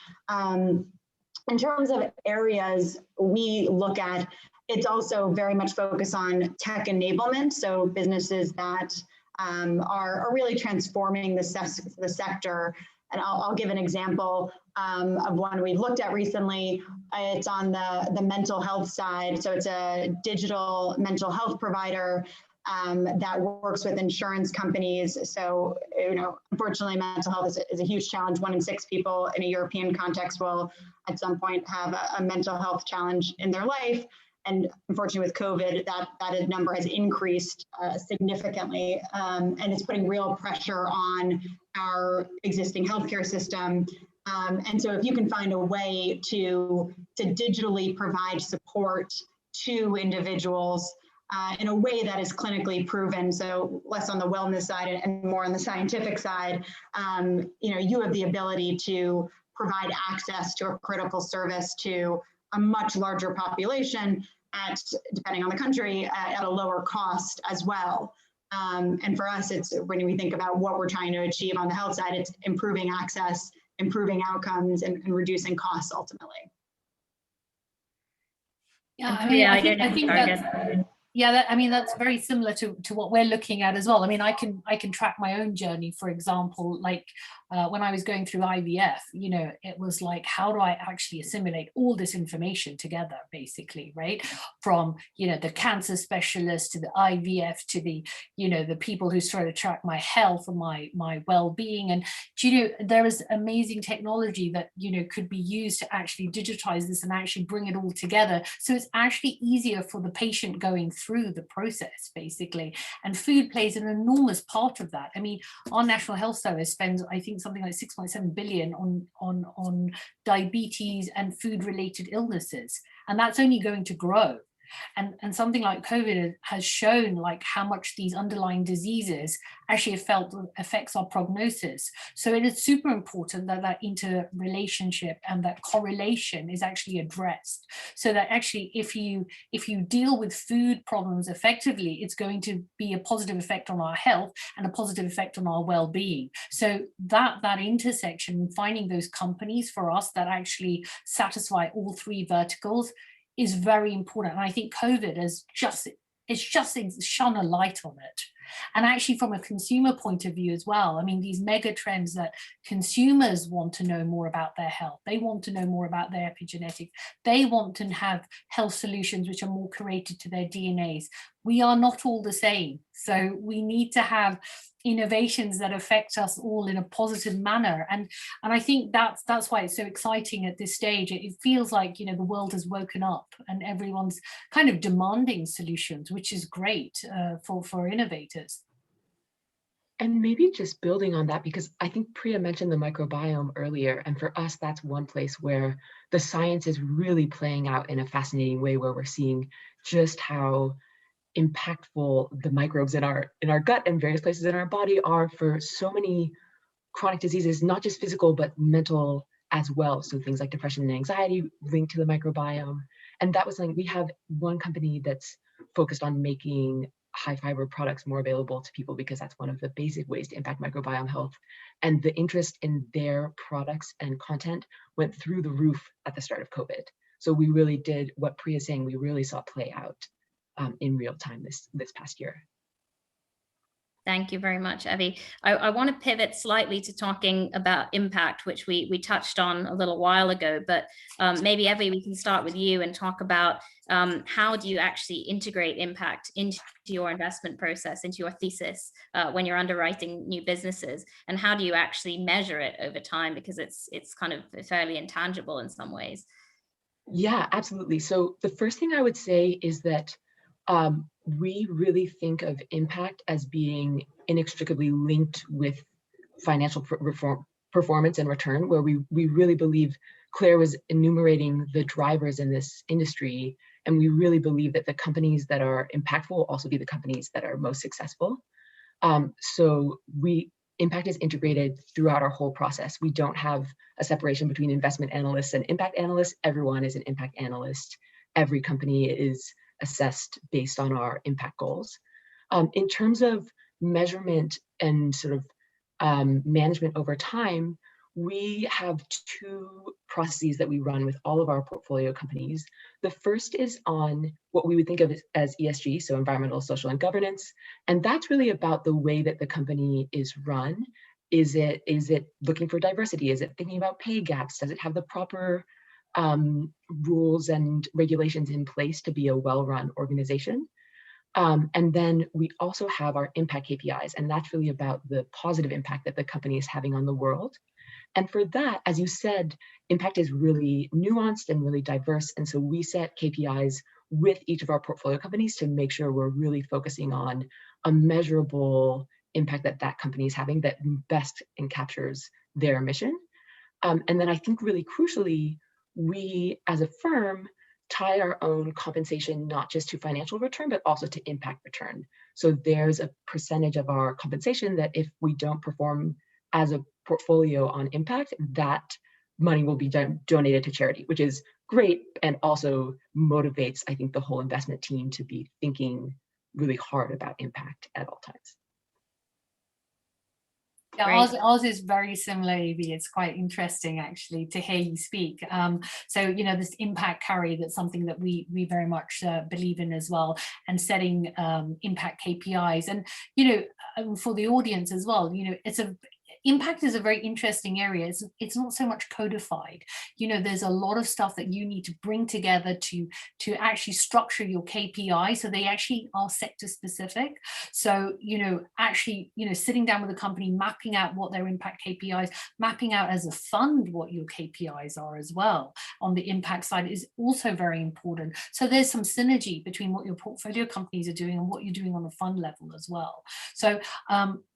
In terms of areas we look at, it's also very much focused on tech enablement. So businesses that are really transforming the sector. And I'll give an example of one we've looked at recently. It's on the mental health side. So it's a digital mental health provider that works with insurance companies. So, you know, unfortunately, mental health is a huge challenge. 1 in 6 people in a European context will at some point have a mental health challenge in their life. And unfortunately, with COVID, that number has increased significantly, and it's putting real pressure on our existing healthcare system. And so if you can find a way to digitally provide support to individuals in a way that is clinically proven, so less on the wellness side and more on the scientific side, you know, you have the ability to provide access to a critical service to a much larger population at, depending on the country, at a lower cost as well. And for us, it's when we think about what we're trying to achieve on the health side, it's improving access, improving outcomes, and reducing costs ultimately. Yeah, I mean, I think that. Yeah, I mean, that's very similar to what we're looking at as well. I mean, I can track my own journey, for example, like when I was going through IVF, you know, it was like, how do I actually assimilate all this information together, basically, right? From, you know, the cancer specialist to the IVF to the, you know, the people who sort of track my health and my well-being. And, you know, there is amazing technology that, you know, could be used to actually digitize this and actually bring it all together. So it's actually easier for the patient going through the process, basically. And food plays an enormous part of that. I mean, our National Health Service spends, I think, something like 6.7 billion on diabetes and food-related illnesses, and that's only going to grow. And something like COVID has shown like how much these underlying diseases actually affects our prognosis. So it is super important that that interrelationship and that correlation is actually addressed, so that actually if you deal with food problems effectively, it's going to be a positive effect on our health and a positive effect on our well-being. So that intersection, finding those companies for us that actually satisfy all three verticals is very important. And I think COVID has just shone a light on it. And actually from a consumer point of view as well, I mean, these mega trends that consumers want to know more about their health, they want to know more about their epigenetics, they want to have health solutions which are more curated to their DNAs. We are not all the same. So we need to have innovations that affect us all in a positive manner. And I think that's why it's so exciting at this stage. It feels like, you know, the world has woken up and everyone's kind of demanding solutions, which is great for innovators. And maybe just building on that, because I think Priya mentioned the microbiome earlier, and for us, that's one place where the science is really playing out in a fascinating way, where we're seeing just how impactful the microbes in our gut and various places in our body are for so many chronic diseases, not just physical, but mental as well. So things like depression and anxiety linked to the microbiome. And that was like, we have one company that's focused on making high fiber products more available to people, because that's one of the basic ways to impact microbiome health. And the interest in their products and content went through the roof at the start of COVID. So we really did what Priya is saying, we really saw play out in real time this past year. Thank you very much, Evie. I want to pivot slightly to talking about impact, which we touched on a little while ago, but maybe Evie, we can start with you and talk about how do you actually integrate impact into your investment process, into your thesis when you're underwriting new businesses, and how do you actually measure it over time, because it's kind of fairly intangible in some ways. Yeah, absolutely. So the first thing I would say is that we really think of impact as being inextricably linked with financial performance and return, where we really believe Claire was enumerating the drivers in this industry, and we really believe that the companies that are impactful will also be the companies that are most successful. So impact is integrated throughout our whole process. We don't have a separation between investment analysts and impact analysts. Everyone is an impact analyst. Every company is assessed based on our impact goals. In terms of measurement and sort of management over time, we have two processes that we run with all of our portfolio companies. The first is on what we would think of as ESG, so environmental, social, and governance. And that's really about the way that the company is run. Is it looking for diversity? Is it thinking about pay gaps? Does it have the proper rules and regulations in place to be a well-run organization? And then we also have our impact KPIs, and that's really about the positive impact that the company is having on the world. And for that, as you said, impact is really nuanced and really diverse. And so we set KPIs with each of our portfolio companies to make sure we're really focusing on a measurable impact that that company is having that best encaptures their mission. And then I think really crucially, we as a firm tie our own compensation not just to financial return, but also to impact return. So there's a percentage of our compensation that if we don't perform as a portfolio on impact, that money will be donated to charity, which is great and also motivates, I think, the whole investment team to be thinking really hard about impact at all times. Yeah, Great. ours is very similar, Evie. It's quite interesting actually to hear you speak. So, you know, this impact carry, that's something that we very much believe in as well, and setting impact KPIs. And, you know, for the audience as well, you know, impact is a very interesting area. It's not so much codified. You know, there's a lot of stuff that you need to bring together to actually structure your KPI, so they actually are sector specific. So, you know, actually, you know, sitting down with a company, mapping out what their impact KPIs, mapping out as a fund what your KPIs are as well on the impact side is also very important. So there's some synergy between what your portfolio companies are doing and what you're doing on a fund level as well. So,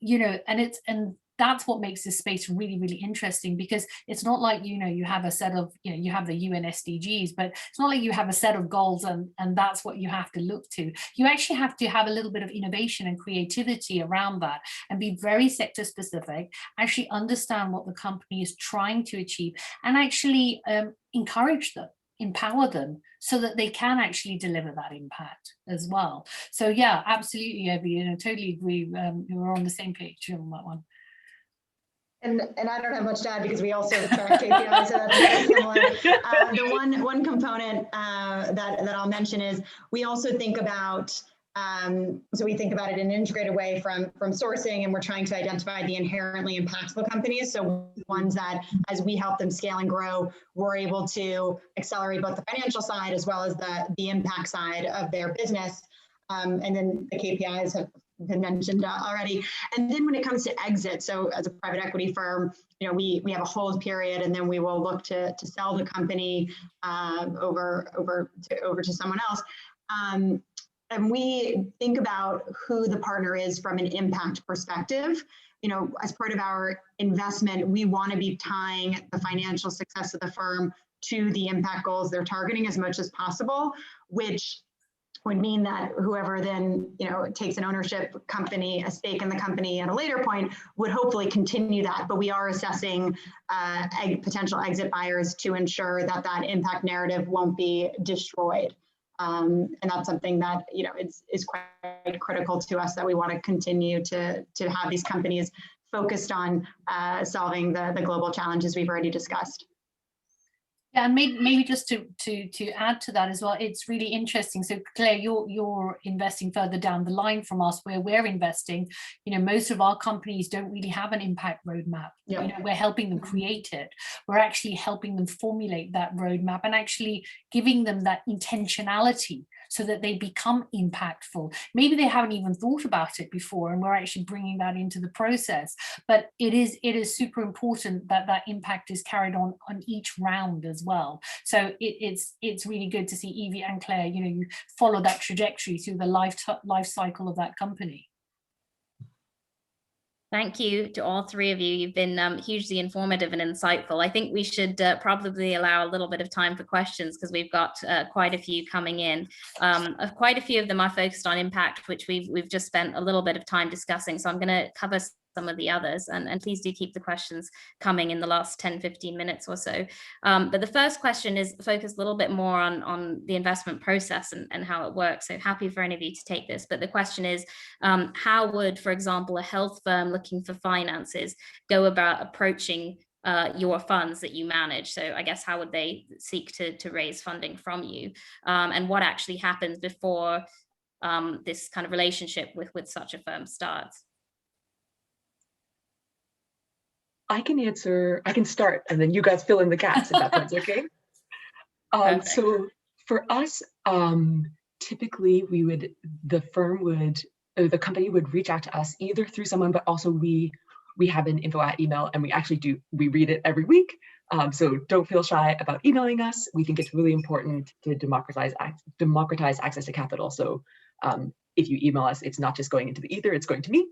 you know, and that's what makes this space really, really interesting, because it's not like, you know, you have a set of, you know, you have the UN SDGs, but it's not like you have a set of goals and that's what you have to look to. You actually have to have a little bit of innovation and creativity around that and be very sector specific, actually understand what the company is trying to achieve, and actually encourage them, empower them so that they can actually deliver that impact as well. So yeah, absolutely, Evie, you know, totally agree. We're on the same page on that one. And I don't have much to add because we also track KPIs, so that's very similar. The one component that I'll mention is we also think about, so we think about it in an integrated way from sourcing, and we're trying to identify the inherently impactful companies. So ones that, as we help them scale and grow, we're able to accelerate both the financial side as well as the impact side of their business. And then the KPIs have been mentioned already. And then when it comes to exit, so as a private equity firm, you know, we have a hold period, and then we will look to sell the company over to someone else. And we think about who the partner is from an impact perspective. You know, as part of our investment, we want to be tying the financial success of the firm to the impact goals they're targeting as much as possible, which would mean that whoever then, you know, takes an ownership company, a stake in the company at a later point, would hopefully continue that. But we are assessing potential exit buyers to ensure that that impact narrative won't be destroyed. And that's something that, you know, is quite critical to us, that we want to continue to have these companies focused on solving the global challenges we've already discussed. Yeah, and maybe just to add to that as well, it's really interesting. So Claire, you're investing further down the line from us where we're investing. You know, most of our companies don't really have an impact roadmap. Yeah. You know, we're helping them create it. We're actually helping them formulate that roadmap and actually giving them that intentionality so that they become impactful. Maybe they haven't even thought about it before, and we're actually bringing that into the process. But it is super important that that impact is carried on each round as well. So it's really good to see Evie and Claire, you know, you follow that trajectory through the life cycle of that company. Thank you to all three of you. You've been hugely informative and insightful. I think we should probably allow a little bit of time for questions, because we've got quite a few coming in. Quite a few of them are focused on impact, which we've just spent a little bit of time discussing. So I'm going to cover some of the others, and please do keep the questions coming in the last 10-15 minutes or so. But the first question is focused a little bit more on the investment process and how it works. So happy for any of you to take this. But the question is, how would, for example, a health firm looking for finances go about approaching your funds that you manage? So I guess, how would they seek to raise funding from you? And what actually happens before this kind of relationship with such a firm starts? I can start, and then you guys fill in the gaps if that sounds okay. So for us, typically the company would reach out to us either through someone, but also we have an info@email, and we read it every week. So don't feel shy about emailing us. We think it's really important to democratize access to capital. So if you email us, it's not just going into the ether, it's going to me.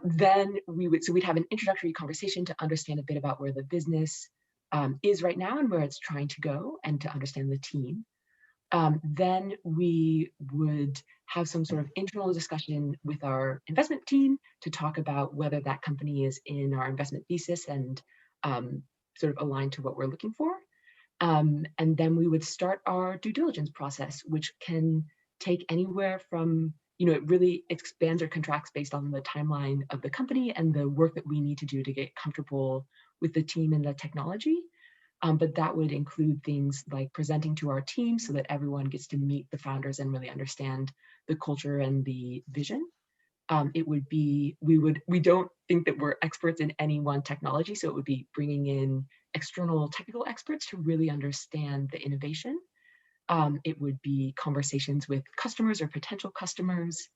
Then we'd have an introductory conversation to understand a bit about where the business is right now and where it's trying to go, and to understand the team. Then we would have some sort of internal discussion with our investment team to talk about whether that company is in our investment thesis, and sort of aligned to what we're looking for. And then we would start our due diligence process, which can take anywhere from, it really expands or contracts based on the timeline of the company and the work that we need to do to get comfortable with the team and the technology. But that would include things like presenting to our team so that everyone gets to meet the founders and really understand the culture and the vision. It would be, we don't think that we're experts in any one technology, so it would be bringing in external technical experts to really understand the innovation. It would be conversations with customers or potential customers,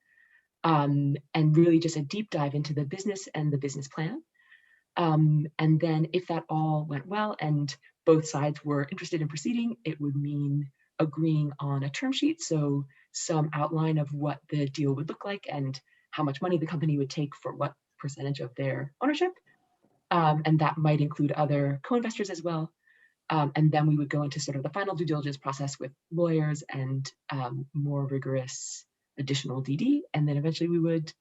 and really just a deep dive into the business and the business plan. And then if that all went well and both sides were interested in proceeding, it would mean agreeing on a term sheet, so some outline of what the deal would look like and how much money the company would take for what percentage of their ownership. And that might include other co-investors as well. And then we would go into sort of the final due diligence process with lawyers and more rigorous additional DD. And then eventually we would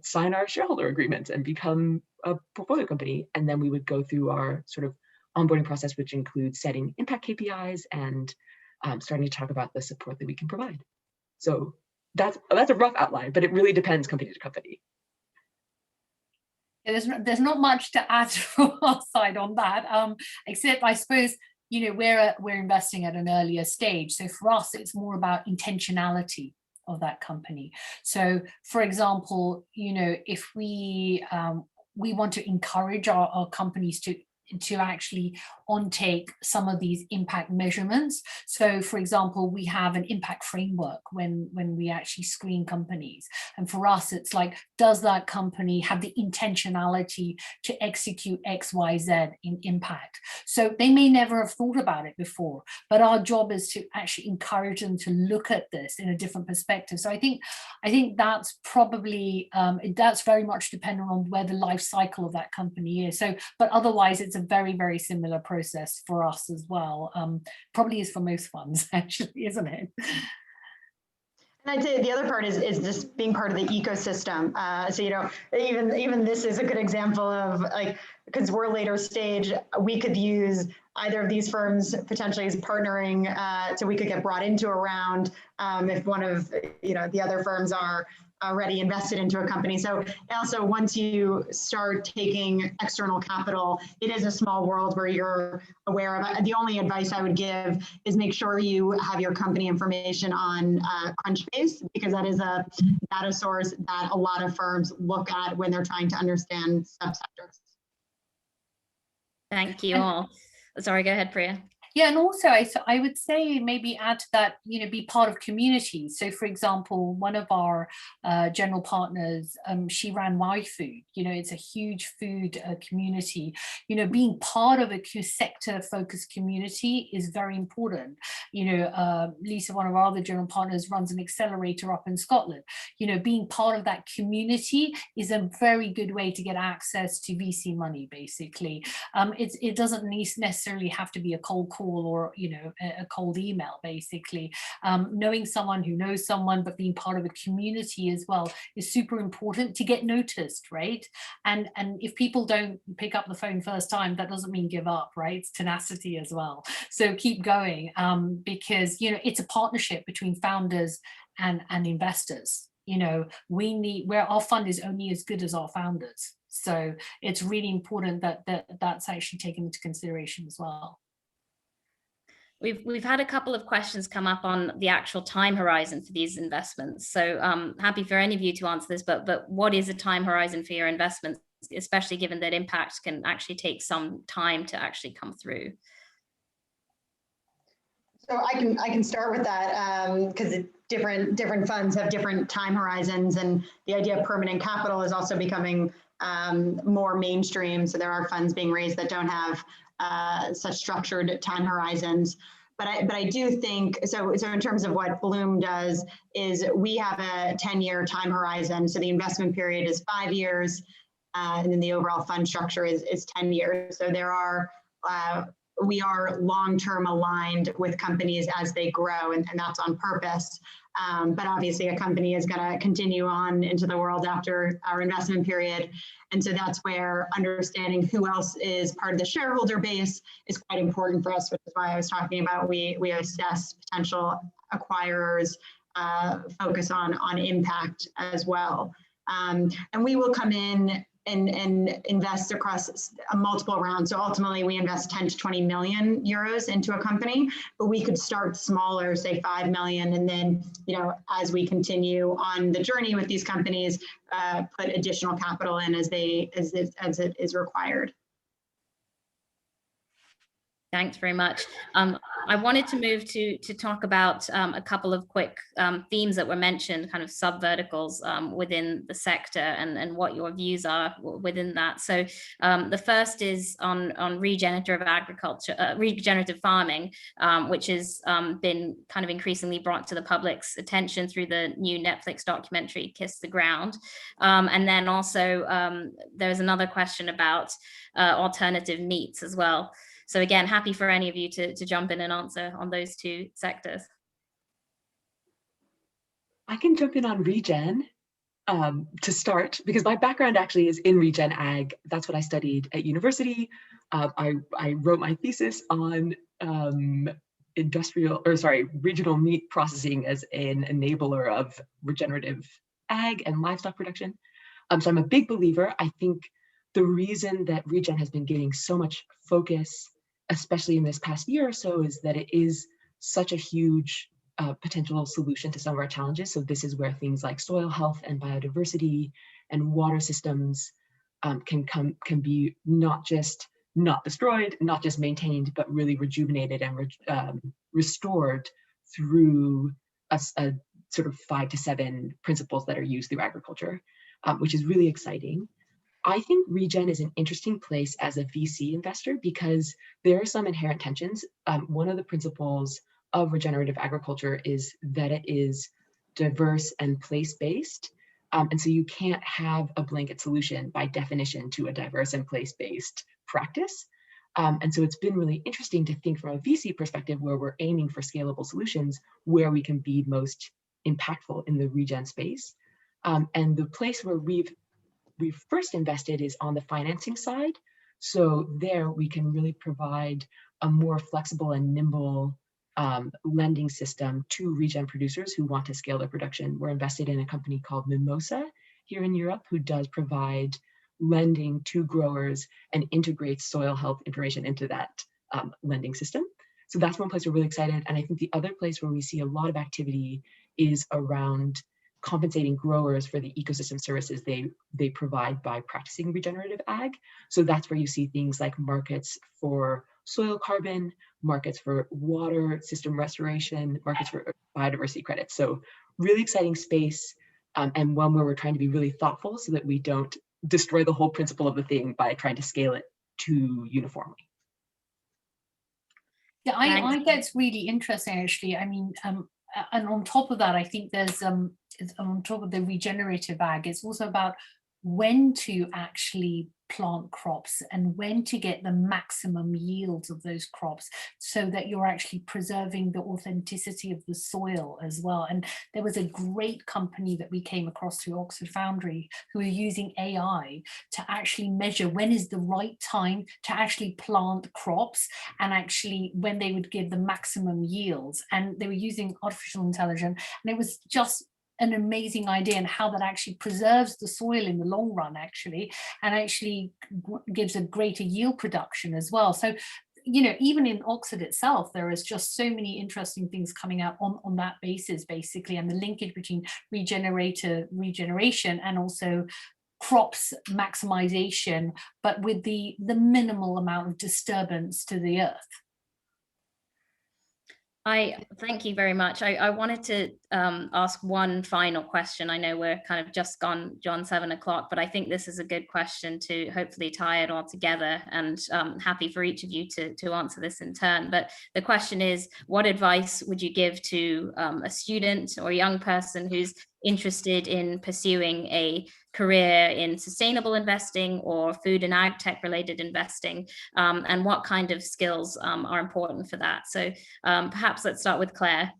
sign our shareholder agreements and become a portfolio company. And then we would go through our sort of onboarding process, which includes setting impact KPIs and starting to talk about the support that we can provide. So that's a rough outline, but it really depends company to company. There's not much to add from our side on that, except I suppose, we're investing at an earlier stage. So for us, it's more about intentionality of that company. So for example, if we want to encourage our companies to actually undertake some of these impact measurements. So for example, we have an impact framework when we actually screen companies. And for us, it's like, does that company have the intentionality to execute X, Y, Z in impact? So they may never have thought about it before, but our job is to actually encourage them to look at this in a different perspective. So I think that's probably, that's very much dependent on where the life cycle of that company is. So, but otherwise it's a very, very similar process for us as well. Probably is for most funds, actually, isn't it? And I'd say the other part is just being part of the ecosystem. So, even this is a good example of, like, because we're later stage, we could use either of these firms potentially as partnering, so we could get brought into a round if one of the other firms are already invested into a company. So also, once you start taking external capital, it is a small world where you're aware of. The only advice I would give is make sure you have your company information on Kpis, because that is a data source that a lot of firms look at when they're trying to understand subsectors. Thank you all. Sorry, go ahead, Priya. Yeah, and also I would say maybe add to that, be part of communities. So for example, one of our general partners, she ran Y Food. It's a huge food community. Being part of a sector focused community is very important. Lisa, one of our other general partners, runs an accelerator up in Scotland. Being part of that community is a very good way to get access to VC money, basically. It doesn't necessarily have to be a cold call or a cold email, basically. Knowing someone who knows someone, but being part of a community as well is super important to get noticed, right? And if people don't pick up the phone first time, that doesn't mean give up, right? It's tenacity as well. So keep going, because it's a partnership between founders and investors. Where our fund is only as good as our founders. So it's really important that that's actually taken into consideration as well. We've had a couple of questions come up on the actual time horizon for these investments. So happy for any of you to answer this, but what is a time horizon for your investments, especially given that impact can actually take some time to actually come through? So I can start with that, because different funds have different time horizons, and the idea of permanent capital is also becoming more mainstream. So there are funds being raised that don't have such structured time horizons. But I do think, so in terms of what Bloom does, is we have a 10-year time horizon. So the investment period is 5 years, and then the overall fund structure is 10 years. So we are long-term aligned with companies as they grow, and that's on purpose. But obviously a company is going to continue on into the world after our investment period. And so that's where understanding who else is part of the shareholder base is quite important for us, which is why I was talking about we assess potential acquirers, focus on impact as well. And we will come in and invest across a multiple rounds. So ultimately we invest 10 to 20 million euros into a company, but we could start smaller, say 5 million. And then, as we continue on the journey with these companies, put additional capital in as it is required. Thanks very much. I wanted to move to talk about a couple of quick themes that were mentioned, kind of sub-verticals within the sector, and what your views are within that. So the first is on regenerative agriculture, regenerative farming, which has been kind of increasingly brought to the public's attention through the new Netflix documentary, Kiss the Ground. And then also there's another question about alternative meats as well. So again, happy for any of you to jump in and answer on those two sectors. I can jump in on regen to start, because my background actually is in regen ag. That's what I studied at university. I wrote my thesis on regional meat processing as an enabler of regenerative ag and livestock production. So I'm a big believer. I think the reason that regen has been getting so much focus, especially in this past year or so, is that it is such a huge potential solution to some of our challenges. So this is where things like soil health and biodiversity and water systems can be not just not destroyed, not just maintained, but really rejuvenated and restored through a sort of 5 to 7 principles that are used through agriculture, which is really exciting. I think regen is an interesting place as a VC investor because there are some inherent tensions. One of the principles of regenerative agriculture is that it is diverse and place-based. And so you can't have a blanket solution by definition to a diverse and place-based practice. And so it's been really interesting to think from a VC perspective where we're aiming for scalable solutions where we can be most impactful in the regen space. And the place where we've first invested is on the financing side. So there we can really provide a more flexible and nimble lending system to regen producers who want to scale their production. We're invested in a company called Mimosa here in Europe, who does provide lending to growers and integrates soil health information into that lending system. So that's one place we're really excited. And I think the other place where we see a lot of activity is around compensating growers for the ecosystem services they provide by practicing regenerative ag. So that's where you see things like markets for soil carbon, markets for water system restoration, markets for biodiversity credits. So really exciting space, and one where we're trying to be really thoughtful so that we don't destroy the whole principle of the thing by trying to scale it too uniformly. Yeah, I think that's really interesting, actually. I mean, and on top of that, I think there's on top of the regenerative ag, it's also about when to actually plant crops and when to get the maximum yields of those crops so that you're actually preserving the authenticity of the soil as well. And there was a great company that we came across through Oxford Foundry who are using AI to actually measure when is the right time to actually plant crops and actually when they would give the maximum yields. And they were using artificial intelligence, and it was just an amazing idea, and how that actually preserves the soil in the long run, actually, and actually gives a greater yield production as well. So, even in Oxford itself, there is just so many interesting things coming out on that basis, basically, and the linkage between regeneration and also crops maximization, but with the minimal amount of disturbance to the earth. I thank you very much. I wanted to ask one final question. I know we're kind of just gone 7 o'clock, but I think this is a good question to hopefully tie it all together, and happy for each of you to answer this in turn. But the question is, what advice would you give to a student or a young person who's interested in pursuing a career in sustainable investing or food and ag tech related investing, and what kind of skills are important for that? So perhaps let's start with Claire.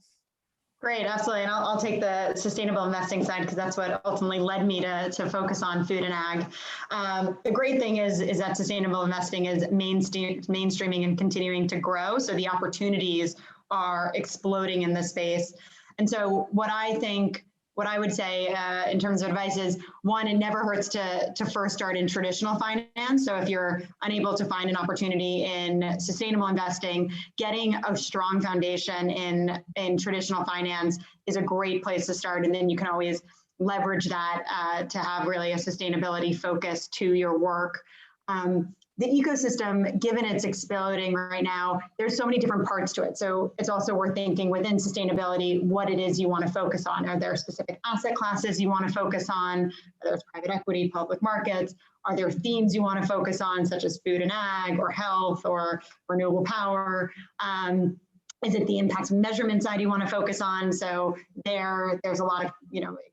Great, absolutely. And I'll take the sustainable investing side because that's what ultimately led me to focus on food and ag. The great thing is that sustainable investing is mainstreaming and continuing to grow. So the opportunities are exploding in this space. And so what I would say in terms of advice is, one, it never hurts to first start in traditional finance. So if you're unable to find an opportunity in sustainable investing, getting a strong foundation in traditional finance is a great place to start. And then you can always leverage that to have really a sustainability focus to your work. The ecosystem, given it's exploding right now, there's so many different parts to it. So it's also worth thinking within sustainability, what it is you want to focus on. Are there specific asset classes you want to focus on, whether it's private equity, public markets? Are there themes you want to focus on, such as food and ag or health or renewable power? Is it the impact measurement side you want to focus on? So there's a lot of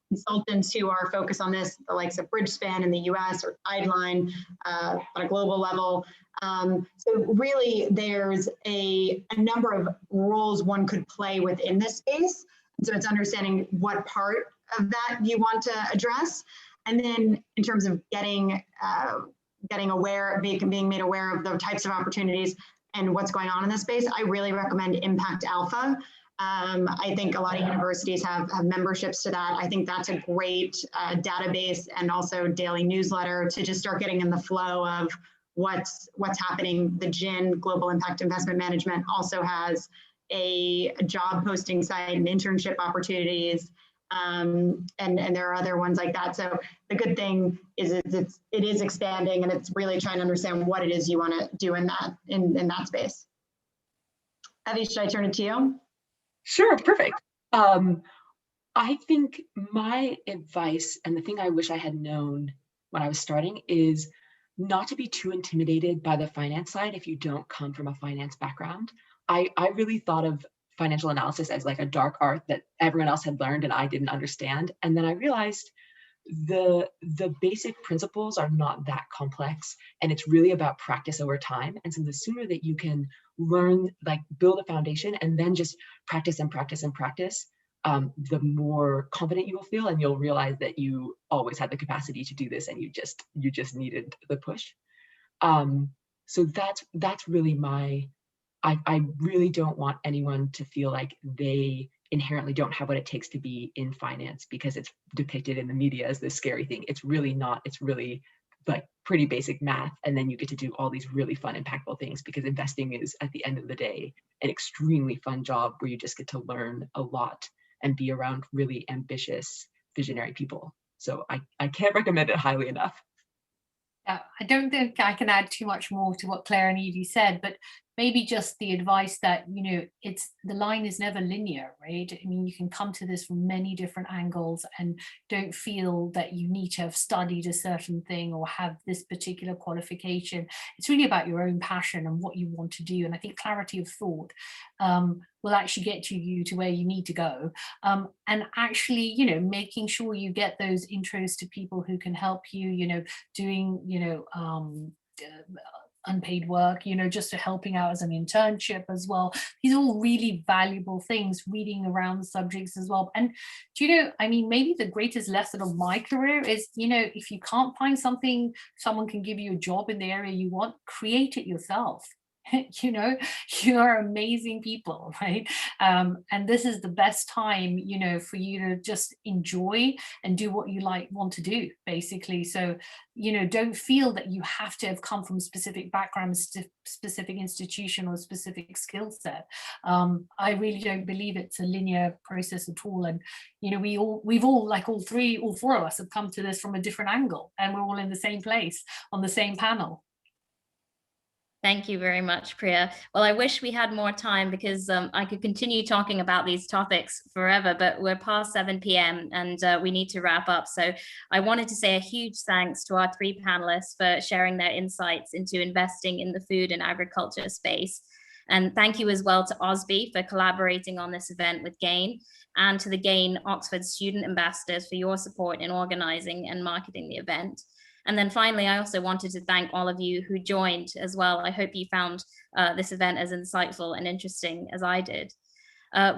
consultants who are focused on this, the likes of Bridgespan in the US or Guideline on a global level. So really there's a number of roles one could play within this space. So it's understanding what part of that you want to address. And then in terms of getting aware, being made aware of the types of opportunities and what's going on in this space, I really recommend Impact Alpha. I think a lot of universities have memberships to that. I think that's a great database and also daily newsletter to just start getting in the flow of what's happening. The GIN, Global Impact Investment Management, also has a job posting site and internship opportunities. And there are other ones like that. So the good thing is it is expanding, and it's really trying to understand what it is you want to do in that space. Evie, should I turn it to you? Sure, perfect. I think my advice, and the thing I wish I had known when I was starting, is not to be too intimidated by the finance side if you don't come from a finance background. I really thought of financial analysis as like a dark art that everyone else had learned and I didn't understand. And then I realized the basic principles are not that complex, and it's really about practice over time. And so the sooner that you can learn, like build a foundation and then just practice and practice and practice, the more confident you will feel, and you'll realize that you always had the capacity to do this and you just needed the push. So that's really I really don't want anyone to feel like they inherently don't have what it takes to be in finance because it's depicted in the media as this scary thing. It's really not. It's really like pretty basic math. And then you get to do all these really fun, impactful things, because investing is, at the end of the day, an extremely fun job where you just get to learn a lot and be around really ambitious, visionary people. So I can't recommend it highly enough. I don't think I can add too much more to what Claire and Evie said, but maybe just the advice that, it's the line is never linear, right? I mean, you can come to this from many different angles, and don't feel that you need to have studied a certain thing or have this particular qualification. It's really about your own passion and what you want to do. And I think clarity of thought will actually get you to where you need to go. And actually, making sure you get those intros to people who can help you, doing, unpaid work, just helping out as an internship as well. These are all really valuable things, reading around the subjects as well. And maybe the greatest lesson of my career is, if you can't find something, someone can give you a job in the area you want, create it yourself. You are amazing people, right? And this is the best time, for you to just enjoy and do what you want to do, basically. So, don't feel that you have to have come from a specific background, specific institution, or specific skill set. I really don't believe it's a linear process at all. And, we've all, like all four of us have come to this from a different angle, and we're all in the same place on the same panel. Thank you very much, Priya. Well, I wish we had more time because I could continue talking about these topics forever, but we're past 7 p.m. and we need to wrap up. So I wanted to say a huge thanks to our three panelists for sharing their insights into investing in the food and agriculture space. And thank you as well to OSBI for collaborating on this event with GAIN, and to the GAIN Oxford student ambassadors for your support in organizing and marketing the event. And then finally, I also wanted to thank all of you who joined as well. I hope you found this event as insightful and interesting as I did.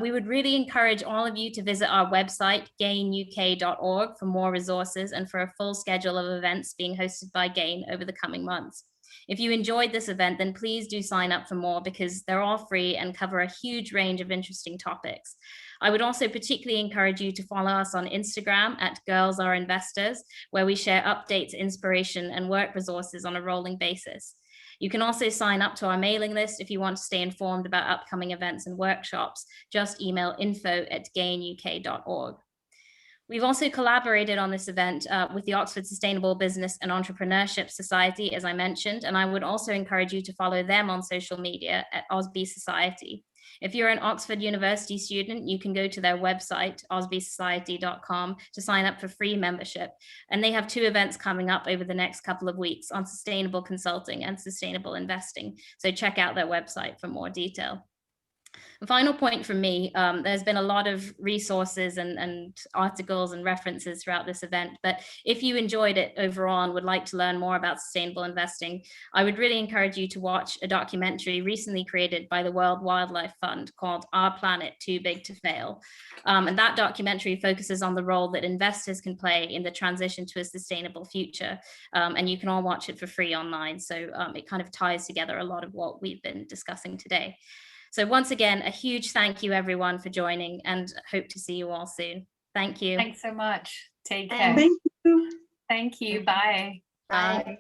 We would really encourage all of you to visit our website, gainuk.org, for more resources and for a full schedule of events being hosted by GAIN over the coming months. If you enjoyed this event, then please do sign up for more, because they're all free and cover a huge range of interesting topics. I would also particularly encourage you to follow us on Instagram at Girls Are Investors, where we share updates, inspiration, and work resources on a rolling basis. You can also sign up to our mailing list if you want to stay informed about upcoming events and workshops. Just email info@gainuk.org. We've also collaborated on this event with the Oxford Sustainable Business and Entrepreneurship Society, as I mentioned, and I would also encourage you to follow them on social media at OSB Society. If you're an Oxford University student, you can go to their website, osbsociety.com, to sign up for free membership. And they have 2 events coming up over the next couple of weeks on sustainable consulting and sustainable investing. So check out their website for more detail. A final point from me, there's been a lot of resources and articles and references throughout this event, but if you enjoyed it overall and would like to learn more about sustainable investing, I would really encourage you to watch a documentary recently created by the World Wildlife Fund called Our Planet Too Big to Fail. And that documentary focuses on the role that investors can play in the transition to a sustainable future. And you can all watch it for free online. So it kind of ties together a lot of what we've been discussing today. So once again, a huge thank you, everyone, for joining, and hope to see you all soon. Thank you. Thanks so much. Take care. Thank Thank you. Bye. Bye.